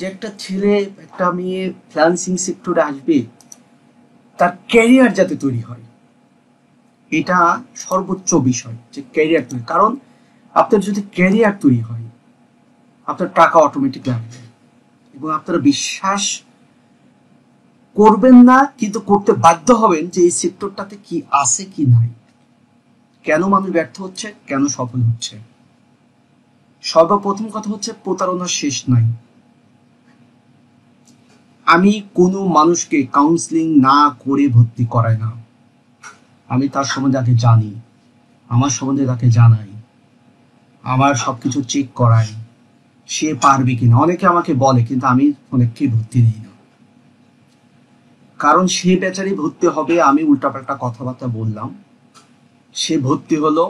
যে একটা ছেলে একটা মেয়ে ফ্রিল্যান্সিং সেক্টরে আসবে, তার ক্যারিয়ার যাতে তৈরি হয়, এটা সর্বোচ্চ বিষয় যে ক্যারিয়ার তৈরি। কারণ আপনার যদি ক্যারিয়ার তৈরি হয়, আপনার টাকা অটোমেটিক আসবে এবং আপনারা বিশ্বাস করবেন না, কিন্তু করতে বাধ্য হবেন যে এই সেক্টরটাতে কি আছে কি নাই, কেন মানুষ ব্যর্থ হচ্ছে, কেন সফল হচ্ছে। সর্বপ্রথম কথা হচ্ছে প্রতারণার শেষ নাই। আমি কোনো মানুষকে কাউন্সিলিং না করে ভর্তি করাই না। আমি তার সম্বন্ধে তাকে জানি, আমার সম্বন্ধে তাকে জানাই, আমার সবকিছু চেক করাই, সে পারবে কিনা। অনেকে আমাকে বলে, কিন্তু আমি অনেককে ভর্তি নেই না, কারণ সে বেচারি ভর্তি হবে, আমি উল্টাপাল্টা কথাবার্তা বললাম, সে ভর্তি হলো,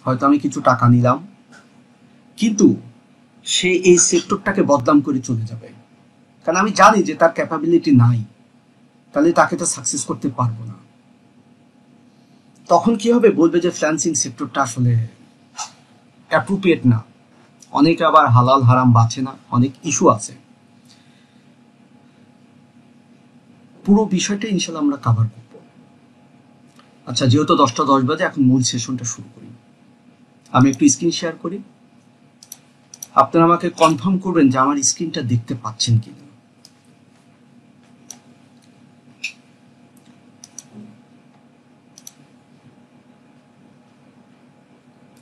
হয়তো আমি কিছু টাকা নিলাম, কিন্তু সে এই সেক্টরটাকে বদনাম করে চলে যাবে। কারণ আমি জানি যে তার ক্যাপাবিলিটি নাই, তাহলে তাকে তো সাকসেস করতে পারবো না। তখন কি হবে, বলবে যে ফ্রিল্যান্সিং সেক্টরটা আসলে অ্যাপ্রোপ্রিয়েট না। অনেকে আবার হালাল হারাম বাঁচে না, অনেক ইস্যু আছে। পুরো বিষয়টা ইনশাল্লাহ আমরা কভার করব। আচ্ছা, যেহেতু 10টা 10 বাজে, এখন মূল সেশনটা শুরু করি। আমি একটু স্ক্রিন শেয়ার করি, আপনারা আমাকে কনফার্ম করবেন যে আমার স্ক্রিনটা দেখতে পাচ্ছেন কিনা।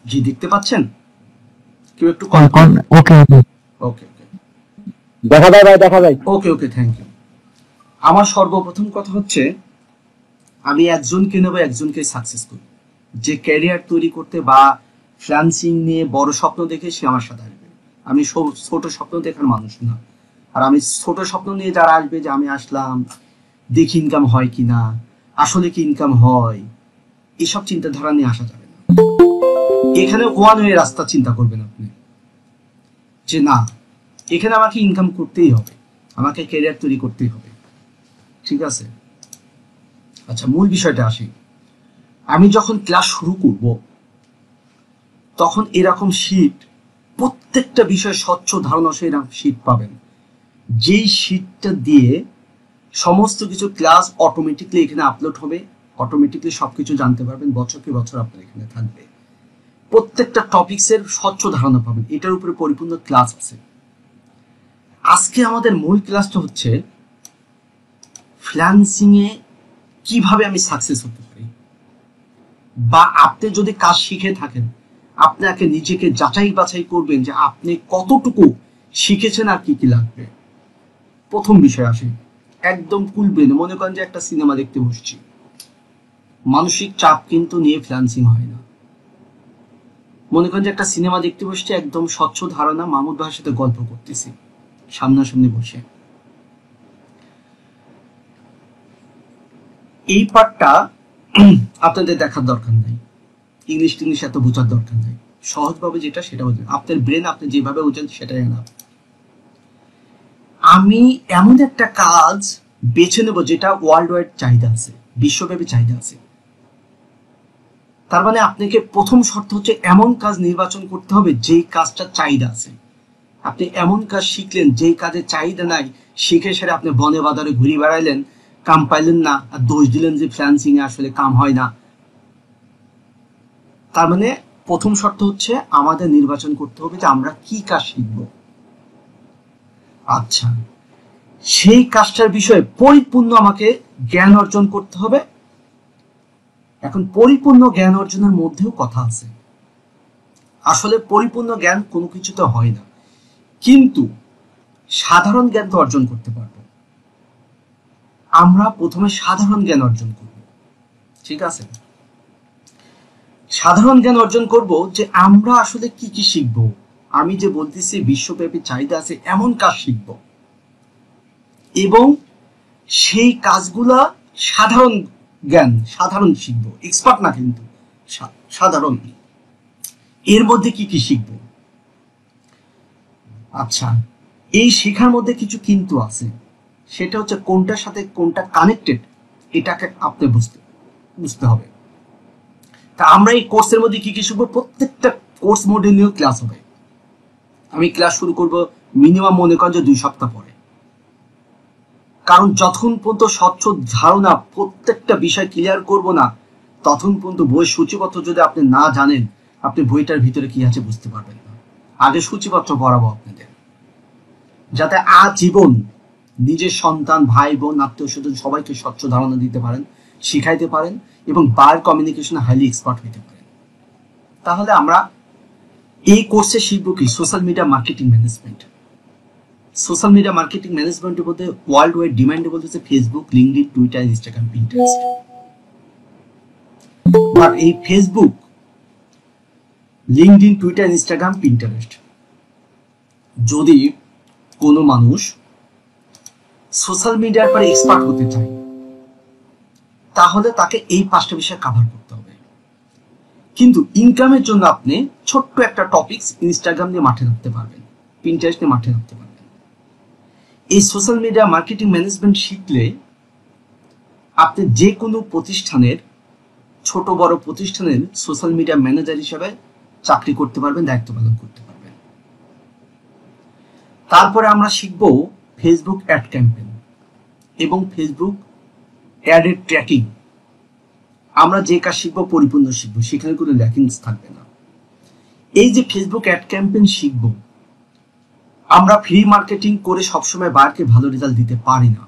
জি, দেখতে পাচ্ছেন? কেউ একটু ওকে ওকে দেখা যায় ভাই, দেখা যায়। ওকে ওকে, থ্যাংক ইউ। আমার সর্বপ্রথম কথা হচ্ছে, আমি একজনকে নেব, একজনকে সাকসেস করব। যে ক্যারিয়ার তৈরি করতে বা ফ্রিল্যান্সিং নিয়ে বড় স্বপ্ন দেখে সে আমার সাথে আসবে। আমি ছোট স্বপ্ন দেখার মানুষ না। আর আমি ছোট স্বপ্ন নিয়ে যারা আসবে, যে আমি আসলাম দেখি ইনকাম হয় কিনা, আসলে কি ইনকাম হয়, এসব চিন্তাধারা নিয়ে আসা যাবে না। এখানে ওয়ান ওয়ে রাস্তা চিন্তা করবেন আপনি, যে না, এখানে আমাকে ইনকাম করতেই হবে, আমাকে ক্যারিয়ার তৈরি করতেই হবে। ঠিক আছে? আচ্ছা, মূল বিষয়টা আসি। আমি যখন ক্লাস শুরু করব, তখন এরকম শীট, প্রত্যেকটা বিষয় স্বচ্ছ ধারণা সহ এরকম শীট পাবেন, যেই শীটটা দিয়ে সমস্ত কিছু ক্লাস অটোমেটিকলি এখানে আপলোড হবে, অটোমেটিকলি সবকিছু জানতে পারবেন, বছরকে বছর আপনার এখানে থাকবে। প্রত্যেকটা টপিক্সের স্বচ্ছ ধারণা পাবেন, এটার উপরে পরিপূর্ণ ক্লাস আছে। আজকে আমাদের মূল ক্লাসটা হচ্ছে ফ্রিল্যান্সিং এ কিভাবে আমি সাকসেস হতে পারি, বা আপনি যদি কাজ শিখে থাকেন, আপনাকে নিজেকে যাচাই বাছাই করবেন যে আপনি কতটুকু শিখেছেন আর কি কি লাগবে। প্রথম বিষয় আসি, একদম কুল ব্রেন। মনে করেন যে একটা সিনেমা দেখতে বসছি, মানসিক চাপ কিন্তু নিয়ে ফ্রিল্যান্সিং হয় না। মনে করেন যে একটা সিনেমা দেখতে বসছি, একদম স্বচ্ছ ধারণা, মাহমুদ ভাইয়ের সাথে গল্প করতেছি সামনাসামনি বসে। এই পার্টটা আপনাদের দেখার দরকার নাই, ইংলিশ টিংলিশ এত বোঝার দরকার নাই। সহজভাবে যেটা সেটা বুঝবেন, আপনার ব্রেন আপনি যেভাবে বোঝেন সেটাই না। আমি এমন একটা কাজ বেছে নেব যেটা ওয়ার্ল্ড ওয়াইড চাহিদা আছে, বিশ্বব্যাপী চাহিদা আছে। তার মানে আপনাকে প্রথম শর্ত হচ্ছে এমন কাজ নির্বাচন করতে হবে যেই কাজটা চাহিদা আছে। আপনি এমন কাজ শিখলেন যেই কাজে চাহিদা নাই, শিখে সেরে আপনি বনে বাজারে ঘুরে বেড়াইলেন, কাম পাইলেন না, আর দোষ দিলেন যে ফ্রিল্যান্সিং এ আসলে কাম হয় না। তার মানে প্রথম শর্ত হচ্ছে আমাদের নির্বাচন করতে হবে যে আমরা কি কাজ শিখব। আচ্ছা, সেই কাজটার বিষয়ে পরিপূর্ণ আমাকে জ্ঞান অর্জন করতে হবে। এখন পরিপূর্ণ জ্ঞান অর্জনের মধ্যেও কথা আছে। আসলে পরিপূর্ণ জ্ঞান কোনো কিছুতে হয় না, কিন্তু সাধারণ জ্ঞান তো অর্জন করতে পারবো। আমরা প্রথমে সাধারণ জ্ঞান অর্জন করব। ঠিক আছে? সাধারণ জ্ঞান অর্জন করব যে আমরা আসলে কি কি শিখবো। আমি যে বলতেছি বিশ্বব্যাপী চাহিদা আছে এমন কাজ শিখব, এবং সেই কাজগুলা সাধারণ জ্ঞান, সাধারণ শিখব, এক্সপার্ট না, কিন্তু সাধারণ। এর মধ্যে কি কি শিখব। আচ্ছা, এই শেখার মধ্যে কিছু কিন্তু আছে, সেটা হচ্ছে কোনটার সাথে কোনটা কানেক্টেড, এটাকে আপনি বুঝতে হবে। তা আমরা এই কোর্সের মধ্যে কি কি শিখবো, প্রত্যেকটা কোর্স মডিউল নিয়েও ক্লাস হবে। আমি ক্লাস শুরু করব মিনিমাম মনে করেন যে 2 সপ্তাহ পরে। কারণ যতক্ষণ পর্যন্ত স্বচ্ছ ধারণা প্রত্যেকটা বিষয় ক্লিয়ার করব না, ততক্ষণ পর্যন্ত বইয়ের সূচিপত্র যদি আপনি না জানেন, আপনি বইটার ভিতরে কি আছে বুঝতে পারবেন না। আগে সূচিপত্র পড়াবো আপনাদের, যাতে আজীবন নিজের সন্তান, ভাই বোন, আত্মীয় স্বজন সবাইকে স্বচ্ছ ধারণা দিতে পারেন, শিখাইতে পারেন এবং বায়ার কমিউনিকেশনে হাইলি এক্সপার্ট হইতে পারেন। তাহলে আমরা এই কোর্সে শিখবো কি? Social media marketing management. Social media marketing ম্যানেজমেন্টের মধ্যে ওয়ার্ল্ড ওয়াইড ডিমান্ডে বলতেছে Facebook, LinkedIn, Twitter, Instagram, Pinterest. আর এই Facebook, LinkedIn, Twitter, Instagram, Pinterest যদি কোনো মানুষ সোশ্যাল মিডিয়ার পরে এক্সপার্ট হতে চায়, তাহলে তাকে এই 5টা বিষয় কভার করতে হবে। কিন্তু ইনকামের জন্য আপনি ছোট্ট একটা টপিকস ইনস্টাগ্রাম দিয়ে মাঠে নামতে পারবেন, পিন্টারেস্ট নিয়ে মাঠে নামতে পারবেন। এই সোশ্যাল মিডিয়া মার্কেটিং ম্যানেজমেন্ট শিখলে আপনি যে কোনো প্রতিষ্ঠানের, ছোট বড় প্রতিষ্ঠানের সোশ্যাল মিডিয়া ম্যানেজার হিসেবে চাকরি করতে পারবেন, দায়িত্ব পালন করতে পারবেন। তারপরে আমরা শিখব ফেসবুক অ্যাড ক্যাম্পেইন এবং ফেসবুক অ্যাডের ট্র্যাকিং। আমরা যে কাজ শিখবো পরিপূর্ণ শিখবো, সেখানে কোনো ল্যাকিংস থাকবে না। এই যে ফেসবুক অ্যাড ক্যাম্পেইন শিখব, আমরা ফ্রি মার্কেটিং করে সবসময় বায়ারকে ভালো রেজাল্ট দিতে পারি না,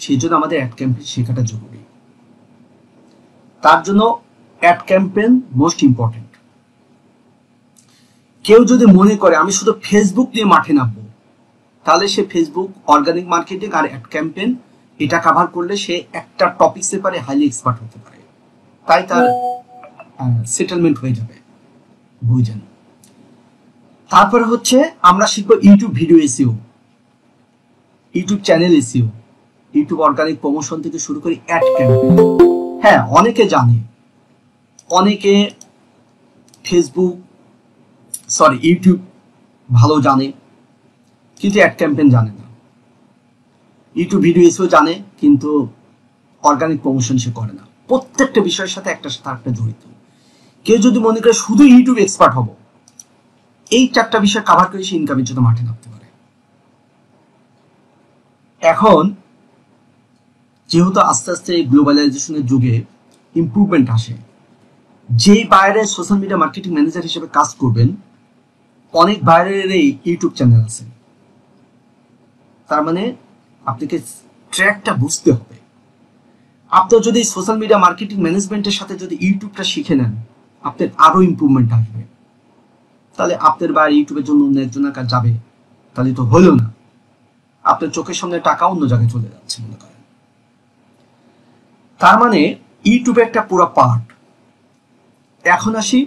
সেই জন্য আমাদের অ্যাড ক্যাম্পেইন শেখাটা জরুরি। তার জন্য অ্যাড ক্যাম্পেইন মোস্ট ইম্পর্টেন্ট। কেউ যদি মনে করে আমি শুধু ফেসবুক নিয়ে মাঠে নামবো, তাহলে সে ফেসবুক অর্গানিক মার্কেটিং আর অ্যাড ক্যাম্পেইন এটা কভার করলে সে একটা টপিকসে পারে হাইলি এক্সপার্ট হতে পারে, তাই তার সেটেলমেন্ট হয়ে যাবে, বুঝেন। তারপরে হচ্ছে আমরা শিখবো YouTube video SEO, YouTube channel SEO, YouTube organic promotion থেকে শুরু করে অ্যাড ক্যাম্পেইন। হ্যাঁ, অনেকে জানে, অনেকে ইউটিউব ভালো জানে, কিন্তু অ্যাড ক্যাম্পেইন জানে না। ইউটিউব ভিডিও এসেও জানে, কিন্তু অর্গানিক প্রমোশন সে করে না। প্রত্যেকটা বিষয়ের সাথে একটার সাথে একটা জড়িত। কেউ যদি মনে করে শুধু ইউটিউব এক্সপার্ট হবো, এই 4টা বিষয় কভার করে সে ইনকামের জন্য মাঠে নামতে পারে। এখন যেহেতু আস্তে আস্তে গ্লোবালাইজেশনের যুগে ইমপ্রুভমেন্ট আসে, যেই বাইরে সোশ্যাল মিডিয়া মার্কেটিং ম্যানেজার হিসেবে কাজ করবেন, অনেক বাইরের এই ইউটিউব চ্যানেল আছে। তার মানে আপনাকে ট্র্যাকটা বুঝতে হবে। আপনার যদি সোশ্যাল মিডিয়া মার্কেটিং ম্যানেজমেন্টের সাথে যদি ইউটিউবটা শিখে নেন, আপনার আরো ইমপ্রুভমেন্ট আসবে। তাহলে আপনার বাইরে ইউটিউবের জন্য অন্য একজনের কাছে যাবে, তাহলে তো হলো না। আপনার চোখের সামনে টাকা অন্য জায়গায় চলে যাচ্ছে মনে করেন। তার মানে ইউটিউবে একটা পুরো পার্ট। এখন আসি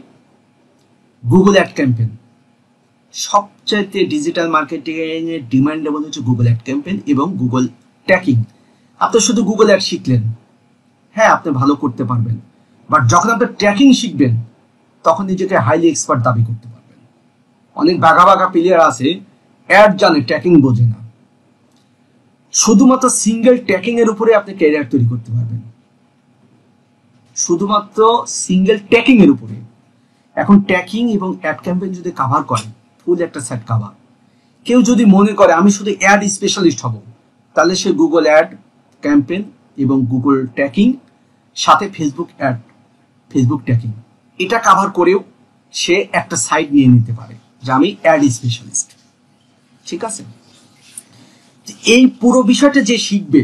গুগল অ্যাড ক্যাম্পেইন। সবচাইতে ডিজিটাল মার্কেটিং এর ডিমান্ডেবল হচ্ছে গুগল অ্যাড ক্যাম্পেইন এবং গুগল ট্র্যাকিং। আপনি শুধু গুগল অ্যাড শিখলেন, হ্যাঁ আপনি ভালো করতে পারবেন, বাট যখন আপনি ট্র্যাকিং শিখবেন তখন নিজেকে হাইলি এক্সপার্ট দাবি করতে পারবেন। অনেক বাঘা বাঘা প্লেয়ার আছে, অ্যাড জানে, ট্র্যাকিং বোঝে না। শুধুমাত্র সিঙ্গেল ট্র্যাকিং এর উপরে আপনি ক্যারিয়ার তৈরি করতে পারবেন, শুধুমাত্র সিঙ্গেল ট্র্যাকিং এর উপরে। এখন ট্র্যাকিং এবং অ্যাড ক্যাম্পেইন যদি কভার করেন, ফুল একটা সেট কভার। কেউ যদি মনে করে আমি শুধু অ্যাড স্পেশালিস্ট হব, তাহলে সে গুগল অ্যাড ক্যাম্পেইন এবং গুগল ট্র্যাকিং সাথে ফেসবুক অ্যাড, ফেসবুক ট্র্যাকিং এটা কভার করেও সে একটা সাইট নিয়ে নিতে পারে যে আমি অ্যাড স্পেশালিস্ট। ঠিক আছে, এই পুরো বিষয়টা যে শিখবে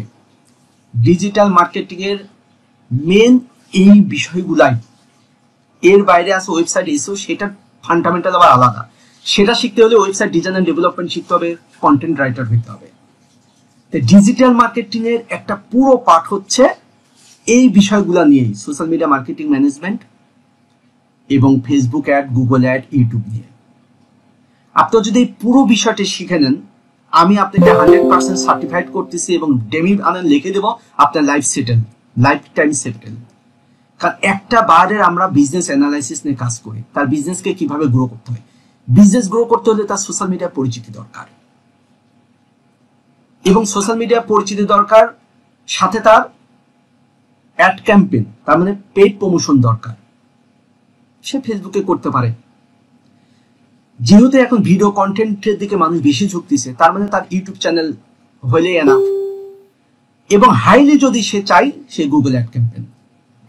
ডিজিটাল মার্কেটিং এর মেন এই বিষয়গুলাই। এর বাইরে আছে ওয়েবসাইট এসেও, সেটা ফান্ডামেন্টাল আবার আলাদা। সেটা শিখতে হলে ওয়েবসাইট ডিজাইন এন্ড ডেভেলপমেন্ট শিখতে হবে, কন্টেন্ট রাইটার হতে হবে। ডিজিটাল মার্কেটিং এর একটা পুরো পার্ট হচ্ছে এই বিষয়গুলো নিয়েই, সোশ্যাল মিডিয়া মার্কেটিং ম্যানেজমেন্ট এবং Facebook ad, Google ad, YouTube নিয়ে। আপনি যদি এই পুরো বিষয়টি শিখে নেন, আমি আপনাকে 100% সার্টিফাইড করতেছি এবং ডেমিট আনেন লিখে দেব, আপনার life settle, life time settle. কারণ একটা বায়ারের আমরা বিজনেস অ্যানালাইসিস নিয়ে কাজ করি, তার বিজনেসকে কিভাবে গ্রো করতে হয়। বিজনেস গ্রো করতে হলে তার সোশ্যাল মিডিয়া পরিচিতি দরকার, এবং সোশ্যাল মিডিয়া পরিচিতি দরকার, সাথে তার অ্যাড ক্যাম্পেইন, তার মানে পেইড প্রমোশন দরকার। সে ফেসবুকে করতে পারে, যেহেতু এখন ভিডিও কন্টেন্টের দিকে মানুষ বেশি ঝুঁকতেছে, তার মানে তার ইউটিউব চ্যানেল হলে এনাফ, এবং হাইলি যদি সে চাই সে গুগল অ্যাড ক্যাম্পেইন।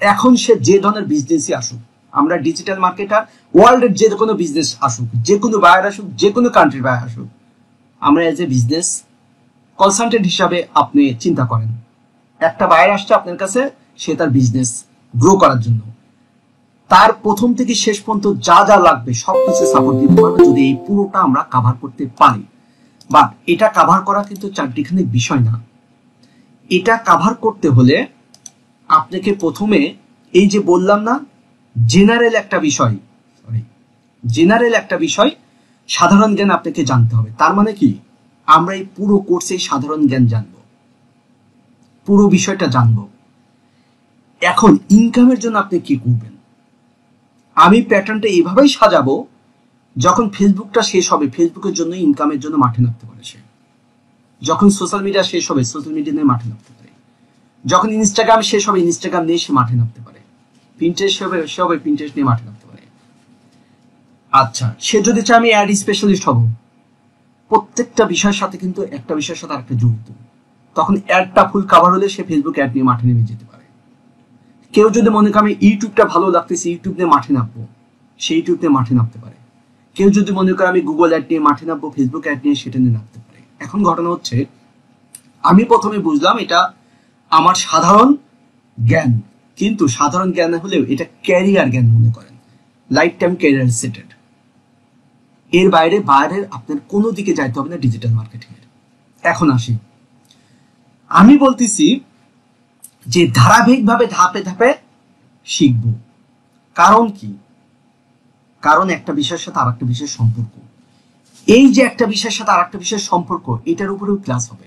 এখন সে যে ধরনের বিজনেসই আসুক, আমরা ডিজিটাল মার্কেটার, ওয়ার্ল্ডের যে কোনো বিজনেস আসুক, যে কোনো বায়ার আসুক, যে কোনো কান্ট্রির বায়ার আসুক, আমরা এজ এ বিজনেস কনসালটেন্ট হিসাবে আপনি চিন্তা করেন, একটা বায়ার আসছে আপনার কাছে, সে তার বিজনেস গ্রো করার জন্য তার প্রথম থেকে শেষ পর্যন্ত যা যা লাগবে সবকিছু সাপোর্ট দিতে পারবে যদি এই পুরোটা আমরা কাভার করতে পারি। বাট এটা কাভার করা কিন্তু চারটিখানি বিষয় না। এটা কাভার করতে হলে আপনাকে প্রথমে এই যে বললাম না, জেনারেল একটা বিষয় সাধারণ জ্ঞান আপনাকে জানতে হবে। তার মানে কি, আমরা এই পুরো কোর্সে সাধারণ জ্ঞান জানবো, পুরো বিষয়টা জানবো। এখন ইনকামের জন্য আপনি কি করবেন, আমি প্যাটার্নটা এইভাবেই সাজাবো, যখন ফেসবুকটা শেষ হবে ফেসবুকের জন্য ইনকামের জন্য মাঠে নামতে পারে সে, যখন সোশ্যাল মিডিয়া শেষ হবে সোশ্যাল মিডিয়া নিয়ে মাঠে নামতে পারে, যখন ইনস্টাগ্রাম শেষ হবে ইনস্টাগ্রাম নিয়ে সে মাঠে নামতে পারে, পিন্টারেস্ট হবে পিন্টারেস্ট নিয়ে মাঠে নামতে পারে। আচ্ছা, সে যদি চায় আমি অ্যাড স্পেশালিস্ট হব, প্রত্যেকটা বিষয়ের সাথে কিন্তু একটা বিষয়ের সাথে আরেকটা জড়িত, তখন অ্যাডটা ফুল কাভার হলে সে ফেসবুক অ্যাড নিয়ে মাঠে নেমে যেতে পারে। কেউ যদি মনে করে আমি ইউটিউবটা ভালো লাগতেছে ইউটিউব নিয়ে মাঠে নামবো, সে ইউটিউব নিয়ে মাঠে নামতে পারে। কেউ যদি মনে করে আমি গুগল অ্যাড নিয়ে মাঠে নামবো, ফেসবুক অ্যাড নিয়ে সেটা নিয়ে নামতে পারে। এখন ঘটনা হচ্ছে, আমি প্রথমে বুঝলাম এটা আমার সাধারণ জ্ঞান, কিন্তু সাধারণ জ্ঞান হলেও এটা ক্যারিয়ার জ্ঞান মনে করেন, লাইফ টাইম ক্যারিয়ার সেটেড। এর বাইরের আপনার কোনো দিকে যাইতে হবে না ডিজিটাল মার্কেটিং এর। এখন আসি, আমি বলতেছি যে ধারাবাহিকভাবে ধাপে ধাপে শিখব। কারণ কি, কারণ একটা বিষয়ের সাথে আর একটা বিষয়ের সম্পর্ক, এই যে একটা বিষয়ের সাথে আর একটা বিষয়ের সম্পর্ক, এটার উপরেও ক্লাস হবে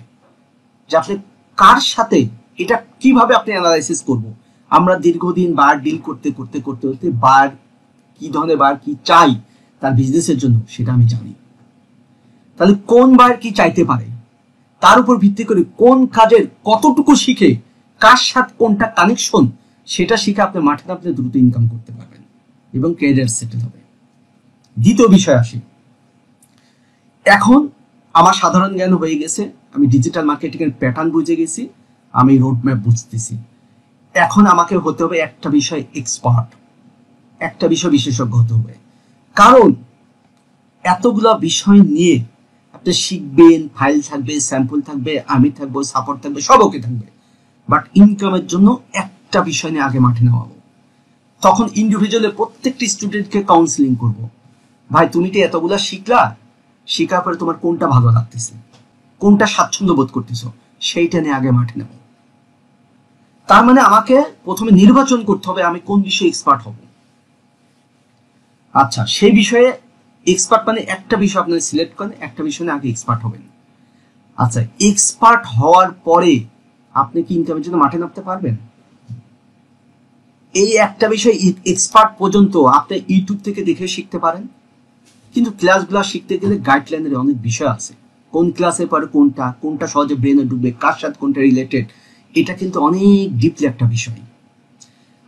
যে আপনি কার সাথে এটা কিভাবে আপনি অ্যানালাইসিস করব। আমরা দীর্ঘদিন বার ডিল করতে করতে করতে করতে বার কি ধরনের বার কি চাই তার বিজনেসের জন্য সেটা আমি জানি। তাহলে কোন বার কি চাইতে পারে তার উপর ভিত্তি করে কোন কাজের কতটুকু শিখে কার সাথে কোনটা কানেকশন সেটা শিখে আপনি মাঠে নামতে দ্রুত ইনকাম করতে পারবেন এবং ক্যারিয়ার সেটেল হবে। দ্বিতীয় বিষয় আসি, এখন আমার সাধারণ জ্ঞান হয়ে গেছে, আমি ডিজিটাল মার্কেটিং এর প্যাটার্ন বুঝে গেছি, আমি রোডম্যাপ বুঝতেছি। এখন আমাকে হতে হবে একটা বিষয় এক্সপার্ট, একটা বিষয় বিশেষজ্ঞ হতে হবে। কারণ এতগুলা বিষয় নিয়ে আপনি শিখবেন, ফাইল থাকবে, স্যাম্পল থাকবে, আমি থাকবো, সাপোর্ট থাকবে, সব ওকে থাকবে, বাট ইনকামের জন্য একটা বিষয় নিয়ে আগে মাঠে নামাবো। তখন ইন্ডিভিজুয়ালি প্রত্যেকটি স্টুডেন্টকে কাউন্সিলিং করব, ভাই তুমি তো এতগুলা শিখলা, শেখার পরে তোমার কোনটা ভালো লাগতেছে, কোনটা স্বাচ্ছন্দ্য বোধ করতেছো, সেইটা নিয়ে আগে মাঠে নেব। তার মানে আমাকে প্রথমে নির্বাচন করতে হবে আমি কোন বিষয়ে এক্সপার্ট হব। আচ্ছা, সেই বিষয়ে এক্সপার্ট মানে একটা বিষয় আপনি সিলেক্ট করেন, একটা বিষয় নিয়ে আগে এক্সপার্ট হবেন। আচ্ছা, এক্সপার্ট হওয়ার পরে আপনি কি ইনকামের জন্য মাঠে নামতে পারবেন? এই একটা বিষয় এক্সপার্ট পর্যন্ত আপনি ইউটিউব থেকে দেখে শিখতে পারেন, কিন্তু ক্লাসগুলো শিখতে গেলে গাইডলাইনের অনেক বিষয় আছে, কোন ক্লাসের পরে কোনটা কোনটা সহজে ব্রেনে ঢুকবে, কার সাথে কোনটা রিলেটেড, এটা কিন্তু অনেক ডিপলি একটা বিষয়।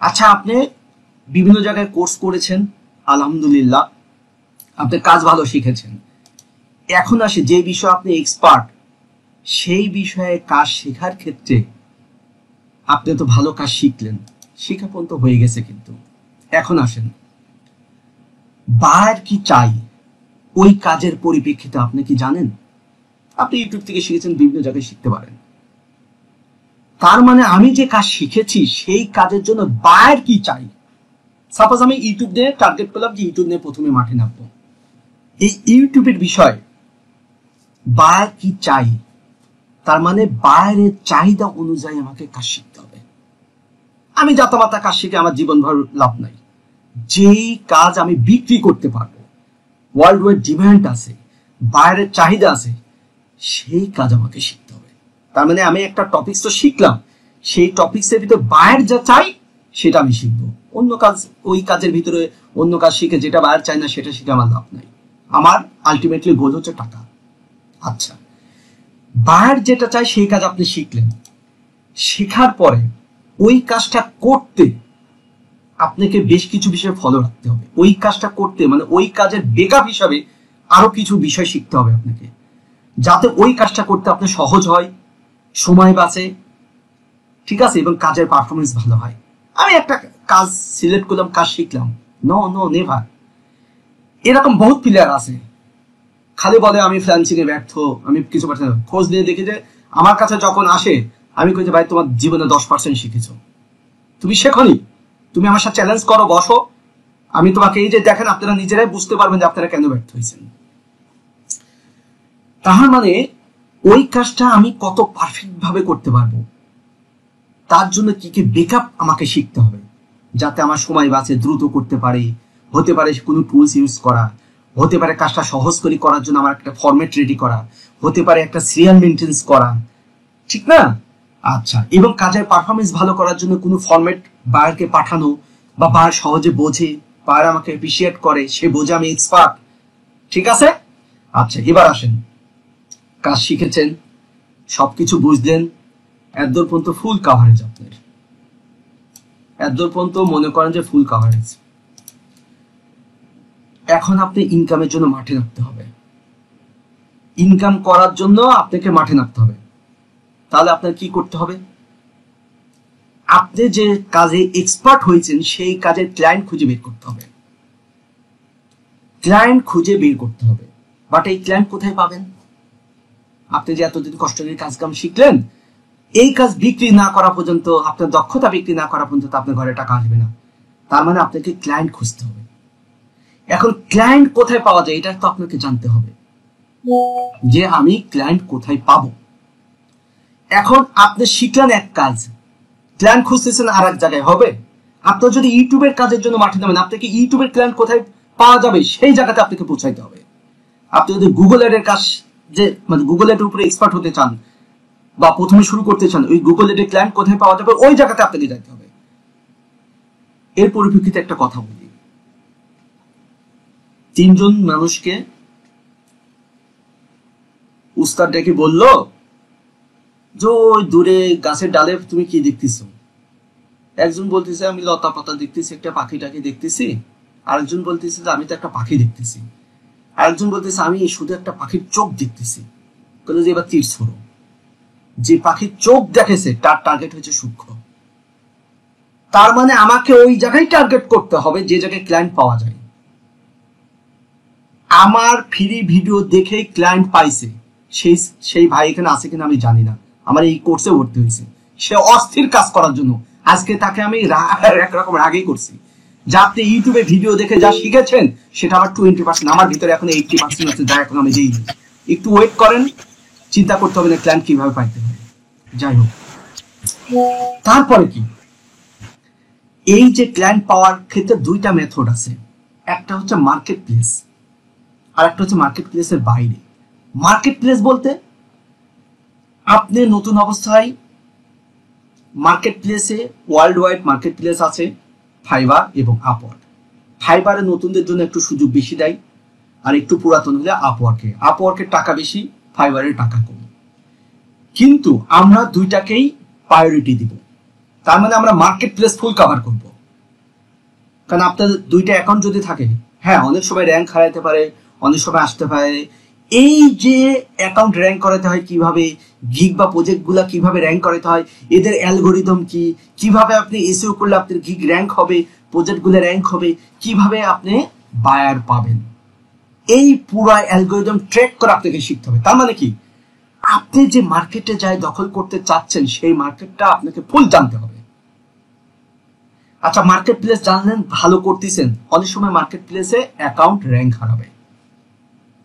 আচ্ছা, আপনি বিভিন্ন জায়গায় কোর্স করেছেন, আলহামদুলিল্লাহ আপনি কাজ ভালো শিখেছেন। এখন আসে যে বিষয় আপনি এক্সপার্ট, সেই বিষয়ে কাজ শেখার ক্ষেত্রে আপনি তো ভালো কাজ শিখলেন, শেখা পর্যন্ত হয়ে গেছে, কিন্তু এখন আসেন বায়ার কি চাই ওই কাজের পরিপ্রেক্ষিতে আপনি কি জানেন? আপনি ইউটিউব থেকে শিখেছেন, বিভিন্ন জায়গায় শিখতে পারেন। তার মানে আমি যে কাজ শিখেছি সেই কাজের জন্য বায়ার কি চাই। সাপোজ আমি ইউটিউব নিয়ে টার্গেট করলাম যে ইউটিউব নিয়ে প্রথমে মাঠে নামবো, এই ইউটিউবের বিষয় বায়ার কি চাই, তার মানে বায়ারের চাহিদা অনুযায়ী আমাকে কাজ শিখতে হবে। আমি যাতামাতা কাজ শিখে আমার জীবনভর লাভ নাই। যেই কাজ আমি বিক্রি করতে পারবো, ওয়ার্ল্ড ওয়াইড ডিমান্ড আছে, বায়ারের চাহিদা আছে, সেই কাজ আমাকে শিখতে হবে। তার মানে আমি একটা টপিকস তো শিখলাম, সেই টপিক্সের ভিতরে বায়ার যা চাই সেটা আমি শিখবো। অন্য কাজ, ওই কাজের ভিতরে অন্য কাজ শিখে যেটা বায়ার চাই না সেটা শিখে আমার লাভ নাই। আমার আলটিমেটলি গোল হচ্ছে টাকা। আচ্ছা, বায়ার যেটা চাই সেই কাজ আপনি শিখলেন, শেখার পরে ওই কাজটা করতে আপনাকে বেশ কিছু বিষয় ফলো রাখতে হবে। ওই কাজটা করতে মানে ওই কাজের ব্যাকআপ হিসাবে আরো কিছু বিষয় শিখতে হবে আপনাকে, যাতে ওই কাজটা করতে আপনার সহজ হয়, সময় বাঁচে, ঠিক আছে, এবং কাজের পারফরমেন্স ভালো হয়। আমি একটা কাজ সিলেক্ট করলাম, কাজ শিখলাম, নো নো নেভার। এরকম বহুত প্লেয়ার আছে, খালি বলে আমি ফ্রিল্যান্সিং এ ব্যর্থ, আমি কিছু পারছি না। খোঁজ নিয়ে দেখি যে আমার কাছে যখন আসে, আমি কই যে ভাই তোমার জীবনে 10% শিখেছো, তুমি শেখনি, তুমি আমার সাথে চ্যালেঞ্জ করো, বসো, আমি তোমাকে এই যে দেখেন, আপনারা নিজেরাই বুঝতে পারবেন যে আপনারা কেন ব্যর্থ হয়েছেন। তার মানে ওই কাজটা আমি কত পারফেক্ট ভাবে করতে পারবো, তার জন্য কি কি বেকআপ আমাকে শিখতে হবে, যাতে আমার সময় বাঁচে, দ্রুত করতে পারি। হতে পারে কোনো টুলস ইউজ করা, হতে পারে কাজটা সহজ করে করার জন্য আমার একটা ফরম্যাট রেডি করা, হতে পারে একটা সিরিয়াল মেনটেন্স করা, ঠিক না? আচ্ছা, এবং কাজের পারফরমেন্স ভালো করার জন্য কোনো ফরম্যাট বায়ারকে পাঠানো, বা বায়ার সহজে বোঝে, বায়ার আমাকে অ্যাপ্রিসিয়েট করে, সে বোঝে আমি এক্সপার্ট, ঠিক আছে? আচ্ছা, এবার আসেন, কাজ শিখেছেন, সবকিছু বুঝলেন, এতদূর পর্যন্ত ফুল কাভারেজ আপনার, এতদূর পর্যন্ত মনে করেন যে ফুল কাভারেজ। এখন আপনি ইনকামের জন্য মাঠে নামতে হবে, ইনকাম করার জন্য আপনাকে মাঠে নামতে হবে। তাহলে আপনার কি করতে হবে? আপনি যে কাজে এক্সপার্ট হয়েছেন সেই কাজের ক্লায়েন্ট খুঁজে বের করতে হবে, ক্লায়েন্ট খুঁজে বের করতে হবে। বাট এই ক্লায়েন্ট কোথায় পাবেন? আপনি যে এতদিন কষ্ট করে কাজ কাম শিখলেন, এই কাজ বিক্রি না করা পর্যন্ত, আপনার দক্ষতা বিক্রি না করা পর্যন্ত আপনার ঘরে টাকা আসবে না। তার মানে আপনাকে ক্লায়েন্ট খুঁজতে হবে। এখন ক্লায়েন্ট কোথায় পাওয়া যায় এটা তো আপনাকে জানতে হবে, যে আমি ক্লায়েন্ট কোথায় পাবো। এখন আপনি শিখলেন এক কাজ, ক্লায়েন্ট খুঁজতেছেন আর এক জায়গায়, হবে? আপনার যদি ইউটিউবের কাজের জন্য মাঠে নামেন, আপনাকে ইউটিউবের ক্লায়েন্ট কোথায় পাওয়া যাবে সেই জায়গাতে আপনাকে পৌঁছাইতে হবে। আপনি যদি গুগল এর কাজ, যে মানে গুগল এর উপরে এক্সপার্ট হতে চান বা প্রথমে শুরু করতে চান, ওই গুগল এর ক্লায়েন্ট কোথায় পাওয়া যাবে ওই জায়গাতে আপনাকে যাইতে হবে। এর পরিপ্রেক্ষিতে একটা কথা বলি, 3 জন মানুষকে উস্তাদ ডেকে বলল যে ওই দূরে গাছের ডালে তুমি কি দেখতেছো? একজন বলতেছে আমি লতা পাতা দেখতেছি, একটা পাখিটাকে দেখতেছি। আরেকজন বলতেছে যে আমি তো একটা পাখি দেখতেছি। আরেকজন বলতেছে আমি শুধু একটা পাখির চোখ দেখতেছি। বলে যে এবার তীর ছোড়ো। যে পাখির চোখ দেখেছে তার টার্গেট হচ্ছে সূক্ষ্ম। তার মানে আমাকে ওই জায়গায় টার্গেট করতে হবে যে জায়গায় ক্লায়েন্ট পাওয়া যায়। আমার ফ্রি ভিডিও দেখে ক্লায়েন্ট পাইছে, সেই ভাই এখানে আছে কিনা আমি জানি না, আমার এই কোর্সে ভর্তি হয়েছে, সে অস্থির কাজ করার জন্য। আজকে তাকে আমি একরকম রাগেই করছি, যা আপনি ইউটিউবে ভিডিও দেখে যা শিখেছেন সেটা আমার 20%, আমার ভিতরে এখন 80% আছে, যা এখন আমি দিই। একটু ওয়েট করেন, চিন্তা করতে হবে না ক্লায়েন্ট কিভাবে পাইতে হবে। যাই হোক, তারপরে কি, এই যে ক্লায়েন্ট পাওয়ার ক্ষেত্রে 2টা মেথড আছে। একটা হচ্ছে মার্কেট প্লেস, আর একটা হচ্ছে মার্কেট প্লেসের বাইরে। মার্কেট প্লেস বলতে আপনি নতুন অবস্থায় মার্কেট প্লেসে, ওয়ার্ল্ড ওয়াইড মার্কেট প্লেস আছে, ফাইবার এবং আপওয়ার্ক। ফাইবারে নতুনদের জন্য একটু সুযোগ বেশি দেয়, আর একটু পুরাতন হলে আপওয়ার্কের টাকা বেশি, ফাইবারের টাকা কম। কিন্তু আমরা দুইটাকেই প্রায়োরিটি দিব। তার মানে আমরা মার্কেট প্লেস ফুল কভার করব। কারণ আপনার 2টা অ্যাকাউন্ট যদি থাকে, হ্যাঁ অনেক সময় র্যাঙ্ক হারাইতে পারে, অনেক সময় আসতে পারে। এই যে অ্যাকাউন্ট র্যাঙ্ক করাতে হয় কিভাবে, গিগ বা প্রজেক্ট গুলা কিভাবে র্যাঙ্ক করাতে হয়, এদের অ্যালগোরিদম কি, কিভাবে আপনি এসইও করলে আপনার গিগ র্যাঙ্ক হবে, প্রজেক্ট গুলো র্যাঙ্ক হবে, কিভাবে আপনি বায়ার পাবেন, এই পুরো অ্যালগোরিদম ট্র্যাক করে আপনাকে শিখতে হবে। তার মানে কি, আপনি যে মার্কেটে যাই দখল করতে চাচ্ছেন সেই মার্কেটটা আপনাকে ফুল জানতে হবে। আচ্ছা, মার্কেট প্লেস জানলেন, ভালো করতেছেন, অনেক সময় মার্কেট প্লেসে অ্যাকাউন্ট র্যাঙ্ক হারাবে,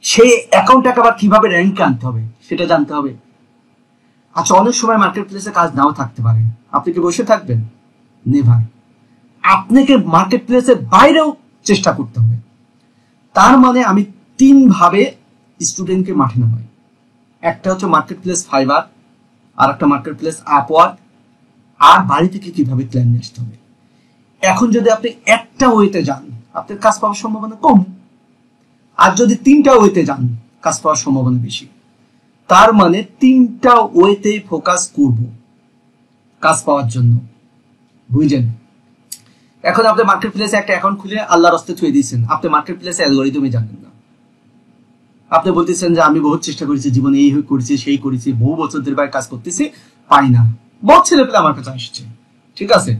সেই অ্যাকাউন্টটাকে আবার কিভাবে র্যাঙ্কে আনতে হবে সেটা জানতে হবে। আচ্ছা, অনেক সময় মার্কেট প্লেসে কাজ নাও থাকতে পারে, আপনি কি বসে থাকবেন? নেভার। আপনাকে মার্কেট প্লেসের বাইরেও চেষ্টা করতে হবে। তার মানে আমি 3 ভাবে স্টুডেন্টকে মাঠে নামাই। একটা হচ্ছে মার্কেট প্লেস ফাইবার, আর একটা মার্কেট প্লেস আপওয়ার্ক, আর বাড়ি থেকে কিভাবে ক্লায়েন্ট নিয়ে আসতে হবে। এখন যদি আপনি একটা ওয়েতে যান, আপনার কাজ পাওয়ার সম্ভাবনা কম, আর যদি 3টা ওয়েতে যান কাজ পাওয়ার সম্ভাবনা বেশি। তার মানে 3টা ওয়েতে ফোকাস করব কাজ পাওয়ার জন্য, বুঝলেন? এখন আপনি মার্কেট প্লেসে একটা অ্যাকাউন্ট খুলে আল্লাহর রাস্তায় থুয়ে দিয়েছেন, আপনি মার্কেট প্লেসে অ্যালগোরিদমই জানেন না, আপনি বলতেছেন যে আমি বহুত চেষ্টা করেছি জীবনে, এই করেছি সেই করেছি, বহু বছর ধরে কাজ করতেছি, পাই না। বহুত ছেলে পেলে আমার কাছে আসছে, ঠিক আছে,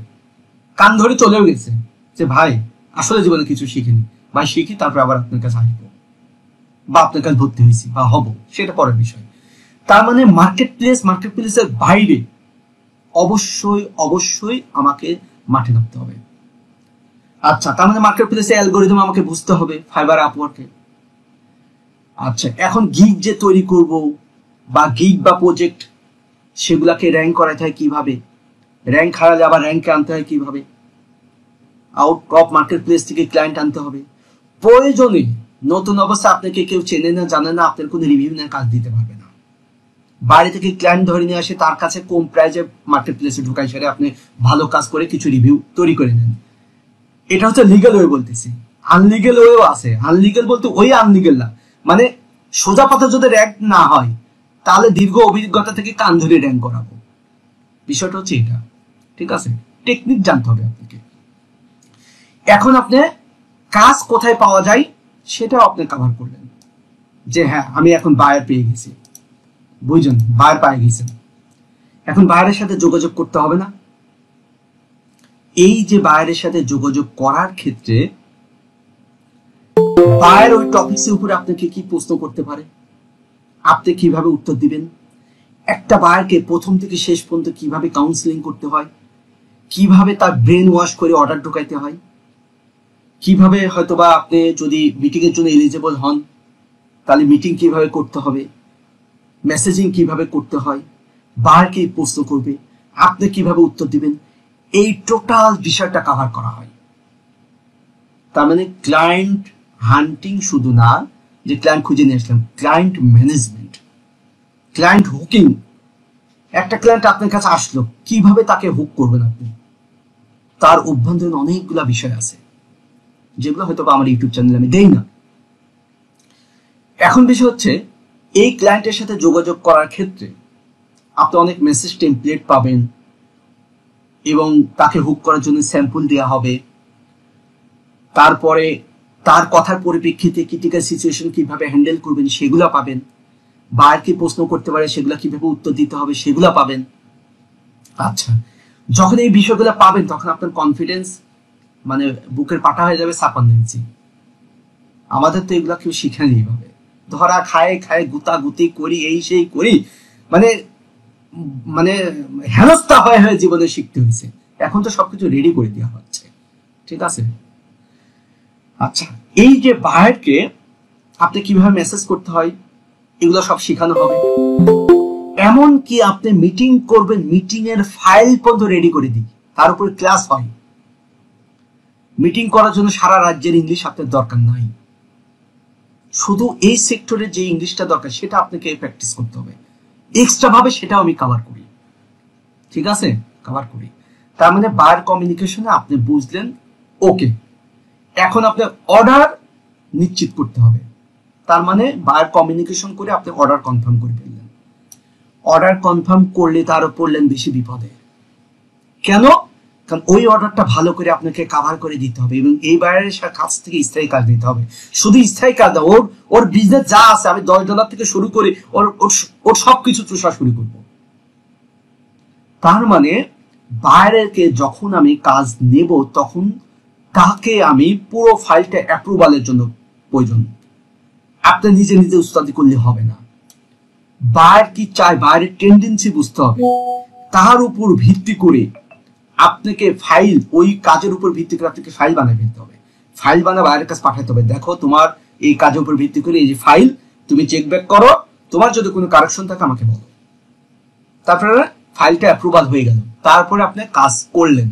কান ধরে চলেও গেছে যে ভাই আসলে জীবনে কিছু শিখিনি, ভাই শিখি তারপর আবার আপনার কাছে আসবো বা আপনার কাছে ভর্তি হয়েছি বা হব, সেটা পরের বিষয়। তার মানে মার্কেট প্লেসের বাইরে অবশ্যই অবশ্যই আমাকে মাঠে নামতে হবে। আচ্ছা, তার মানে মার্কেট প্লেসে অ্যালগোরিদম আমাকে বুঝতে হবে ফাইবার আপওয়ার্কে। আচ্ছা, এখন গিগ যে তৈরি করব বা গিগ বা প্রজেক্ট, সেগুলাকে র্যাঙ্ক করাতে হয় কিভাবে, র্যাঙ্ক হারালে আবার র্যাঙ্কে আনতে হয় কিভাবে, আউট অফ মার্কেট প্লেস থেকে ক্লায়েন্ট আনতে হবে। প্রয়োজনে নতুন অবস্থা আপনাকে কেউ চেনে না জানে না, আপনার কোনো রিভিউ নিয়ে কাজ দিতে পারবে না, বাইরে থেকে ক্লায়েন্ট ধরে নিয়ে আসে, তার কাছে কম প্রাইজে মার্কেট প্লেসে ঢুকাই, সেটা আপনি ভালো কাজ করে কিছু রিভিউ তৈরি করে নেন। এটা হচ্ছে লিগেল ওয়ে বলতেছি। আনলিগেল ওয়েও আছে। আনলিগেল বলতে ওই আনলিগেল না, মানে সোজা পথে যদি র্যাঙ্ক না হয় তাহলে দীর্ঘ অভিজ্ঞতা থেকে কান ধরে র্যাঙ্ক করাবো, বিষয়টা হচ্ছে এটা, ঠিক আছে। টেকনিক জানতে হবে আপনাকে। এখন আপনি কাজ কোথায় পাওয়া যায় সেটাও আপনি কভার করলেন, যে হ্যাঁ আমি এখন বায়ার পেয়ে গেছি, বুঝছেন, বায়ার পেয়ে গেছেন, এখন বায়ারের সাথে যোগাযোগ করতে হবে না। এই যে বায়ারের সাথে যোগাযোগ করার ক্ষেত্রে বায়ার ওই টপিকসের উপরে আপনাকে কি প্রশ্ন করতে পারে, আপনি কিভাবে উত্তর দিবেন, একটা বায়ারকে প্রথম থেকে শেষ পর্যন্ত কিভাবে কাউন্সিলিং করতে হয়, কিভাবে তার ব্রেন ওয়াশ করে অর্ডার ঢোকাইতে হয়, কিভাবে হয়তোবা আপনি যদি মিটিং এর জন্য এলিজিবল হন তাহলে মিটিং কিভাবে করতে হবে, মেসেজিং কিভাবে করতে হয়, বায়ারকে প্রশ্ন করবে, আপনি কিভাবে উত্তর দিবেন, এই টোটাল বিষয়টা কভার করা হয়। তার মানে ক্লায়েন্ট হান্টিং শুধু না যে ক্লায়েন্ট খুঁজে নিয়ে আসলাম, ক্লায়েন্ট ম্যানেজমেন্ট, ক্লায়েন্ট হুকিং। একটা ক্লায়েন্ট আপনার কাছে আসলো, কিভাবে তাকে হুক করবেন আপনি, তার অভ্যন্তরীণ অনেকগুলা বিষয় আছে যেগুলো হয়তো আমার ইউটিউব চ্যানেলে আমি দেই না। এখন বিষয় হচ্ছে এই ক্লায়েন্টের সাথে যোগাযোগ করার ক্ষেত্রে আপনি অনেক মেসেজ টেমপ্লেট পাবেন এবং তাকে হুক করার জন্য স্যাম্পল দেওয়া হবে। তারপরে তার কথার পরিপ্রেক্ষিতে ক্রিটিক্যাল সিচুয়েশন কিভাবে হ্যান্ডেল করবেন সেগুলো পাবেন, বায়ার কি প্রশ্ন করতে পারে সেগুলো কিভাবে উত্তর দিতে হবে সেগুলো পাবেন। আচ্ছা, যখন এই বিষয়গুলো পাবেন তখন আপনার কনফিডেন্স মানে বুকের পাটা হয়ে যাবে 56 ইঞ্চি। আমাদের তো এগুলা কেউ শিখেনি, এইভাবে ধরা খায় খায় গুতাগুতি করি, এই সেই করি, মানে মানে হেনস্থা হয়ে হয়ে জীবনে শিখতে হয়েছে। এখন তো সবকিছু রেডি করে দেওয়া হচ্ছে, ঠিক আছে। আচ্ছা, এই যে বায়ারকে আপনি কিভাবে মেসেজ করতে হয় এগুলো সব শেখানো হবে। এমন কি আপনি মিটিং করবেন, মিটিং এর ফাইল পর্যন্ত রেডি করে দিই, তার উপরে ক্লাস হয়। মিটিং করার জন্য সারা রাজ্যের ইংলিশ আপনার দরকার নাই, শুধু এই সেক্টরে যে ইংলিশটা দরকার সেটা আপনাকে প্র্যাকটিস করতে হবে এক্সট্রা ভাবে, সেটাও আমি কভার করি, ঠিক আছে, কভার করি। তার মানে বায়ার কমিউনিকেশনে আপনি বুঝলেন, ওকে। এখন আপনি অর্ডার নিশ্চিত করতে হবে, তার মানে বায়ার কমিউনিকেশন করে আপনি অর্ডার কনফার্ম করে ফেললেন। অর্ডার কনফার্ম করলে তারও পড়লেন বেশি বিপদে। কেন? কারণ ওই অর্ডারটা ভালো করে আপনাকে কভার করে দিতে হবে এবং এই বায়ারের কাছ থেকে স্থায়ী কাজ দিতে হবে। শুধু স্থায়ী কাজ না, ওর বিজনেস যা আছে আমি $10 থেকে শুরু করে ওর সবকিছু চুষা শুরু করব। তার মানে বায়ারকে যখন আমি কাজ নেব তখন তাকে আমি পুরো ফাইলটা অ্যাপ্রুভালের জন্য প্রয়োজন। আপনি নিজে নিজে উস্তাদি করলে হবে না, বায়ার কি চায়, বায়ারের টেন্ডেন্সি বুঝতে হবে, তার উপর ভিত্তি করে আপনাকে ফাইল, ওই কাজের উপর ভিত্তি করে আপনাকে ফাইল বানিয়ে ফেলতে হবে। ফাইল বানা বায়ারের কাছে পাঠাতে হবে, দেখো তোমার এই কাজের উপর ভিত্তি করে এই যে ফাইল, তুমি চেক ব্যাক করো, তোমার যদি কোনো কারেকশন থাকে আমাকে বলো। তারপরে ফাইলটা অ্যাপ্রুভাল হয়ে গেল, তারপরে আপনি কাজ করলেন।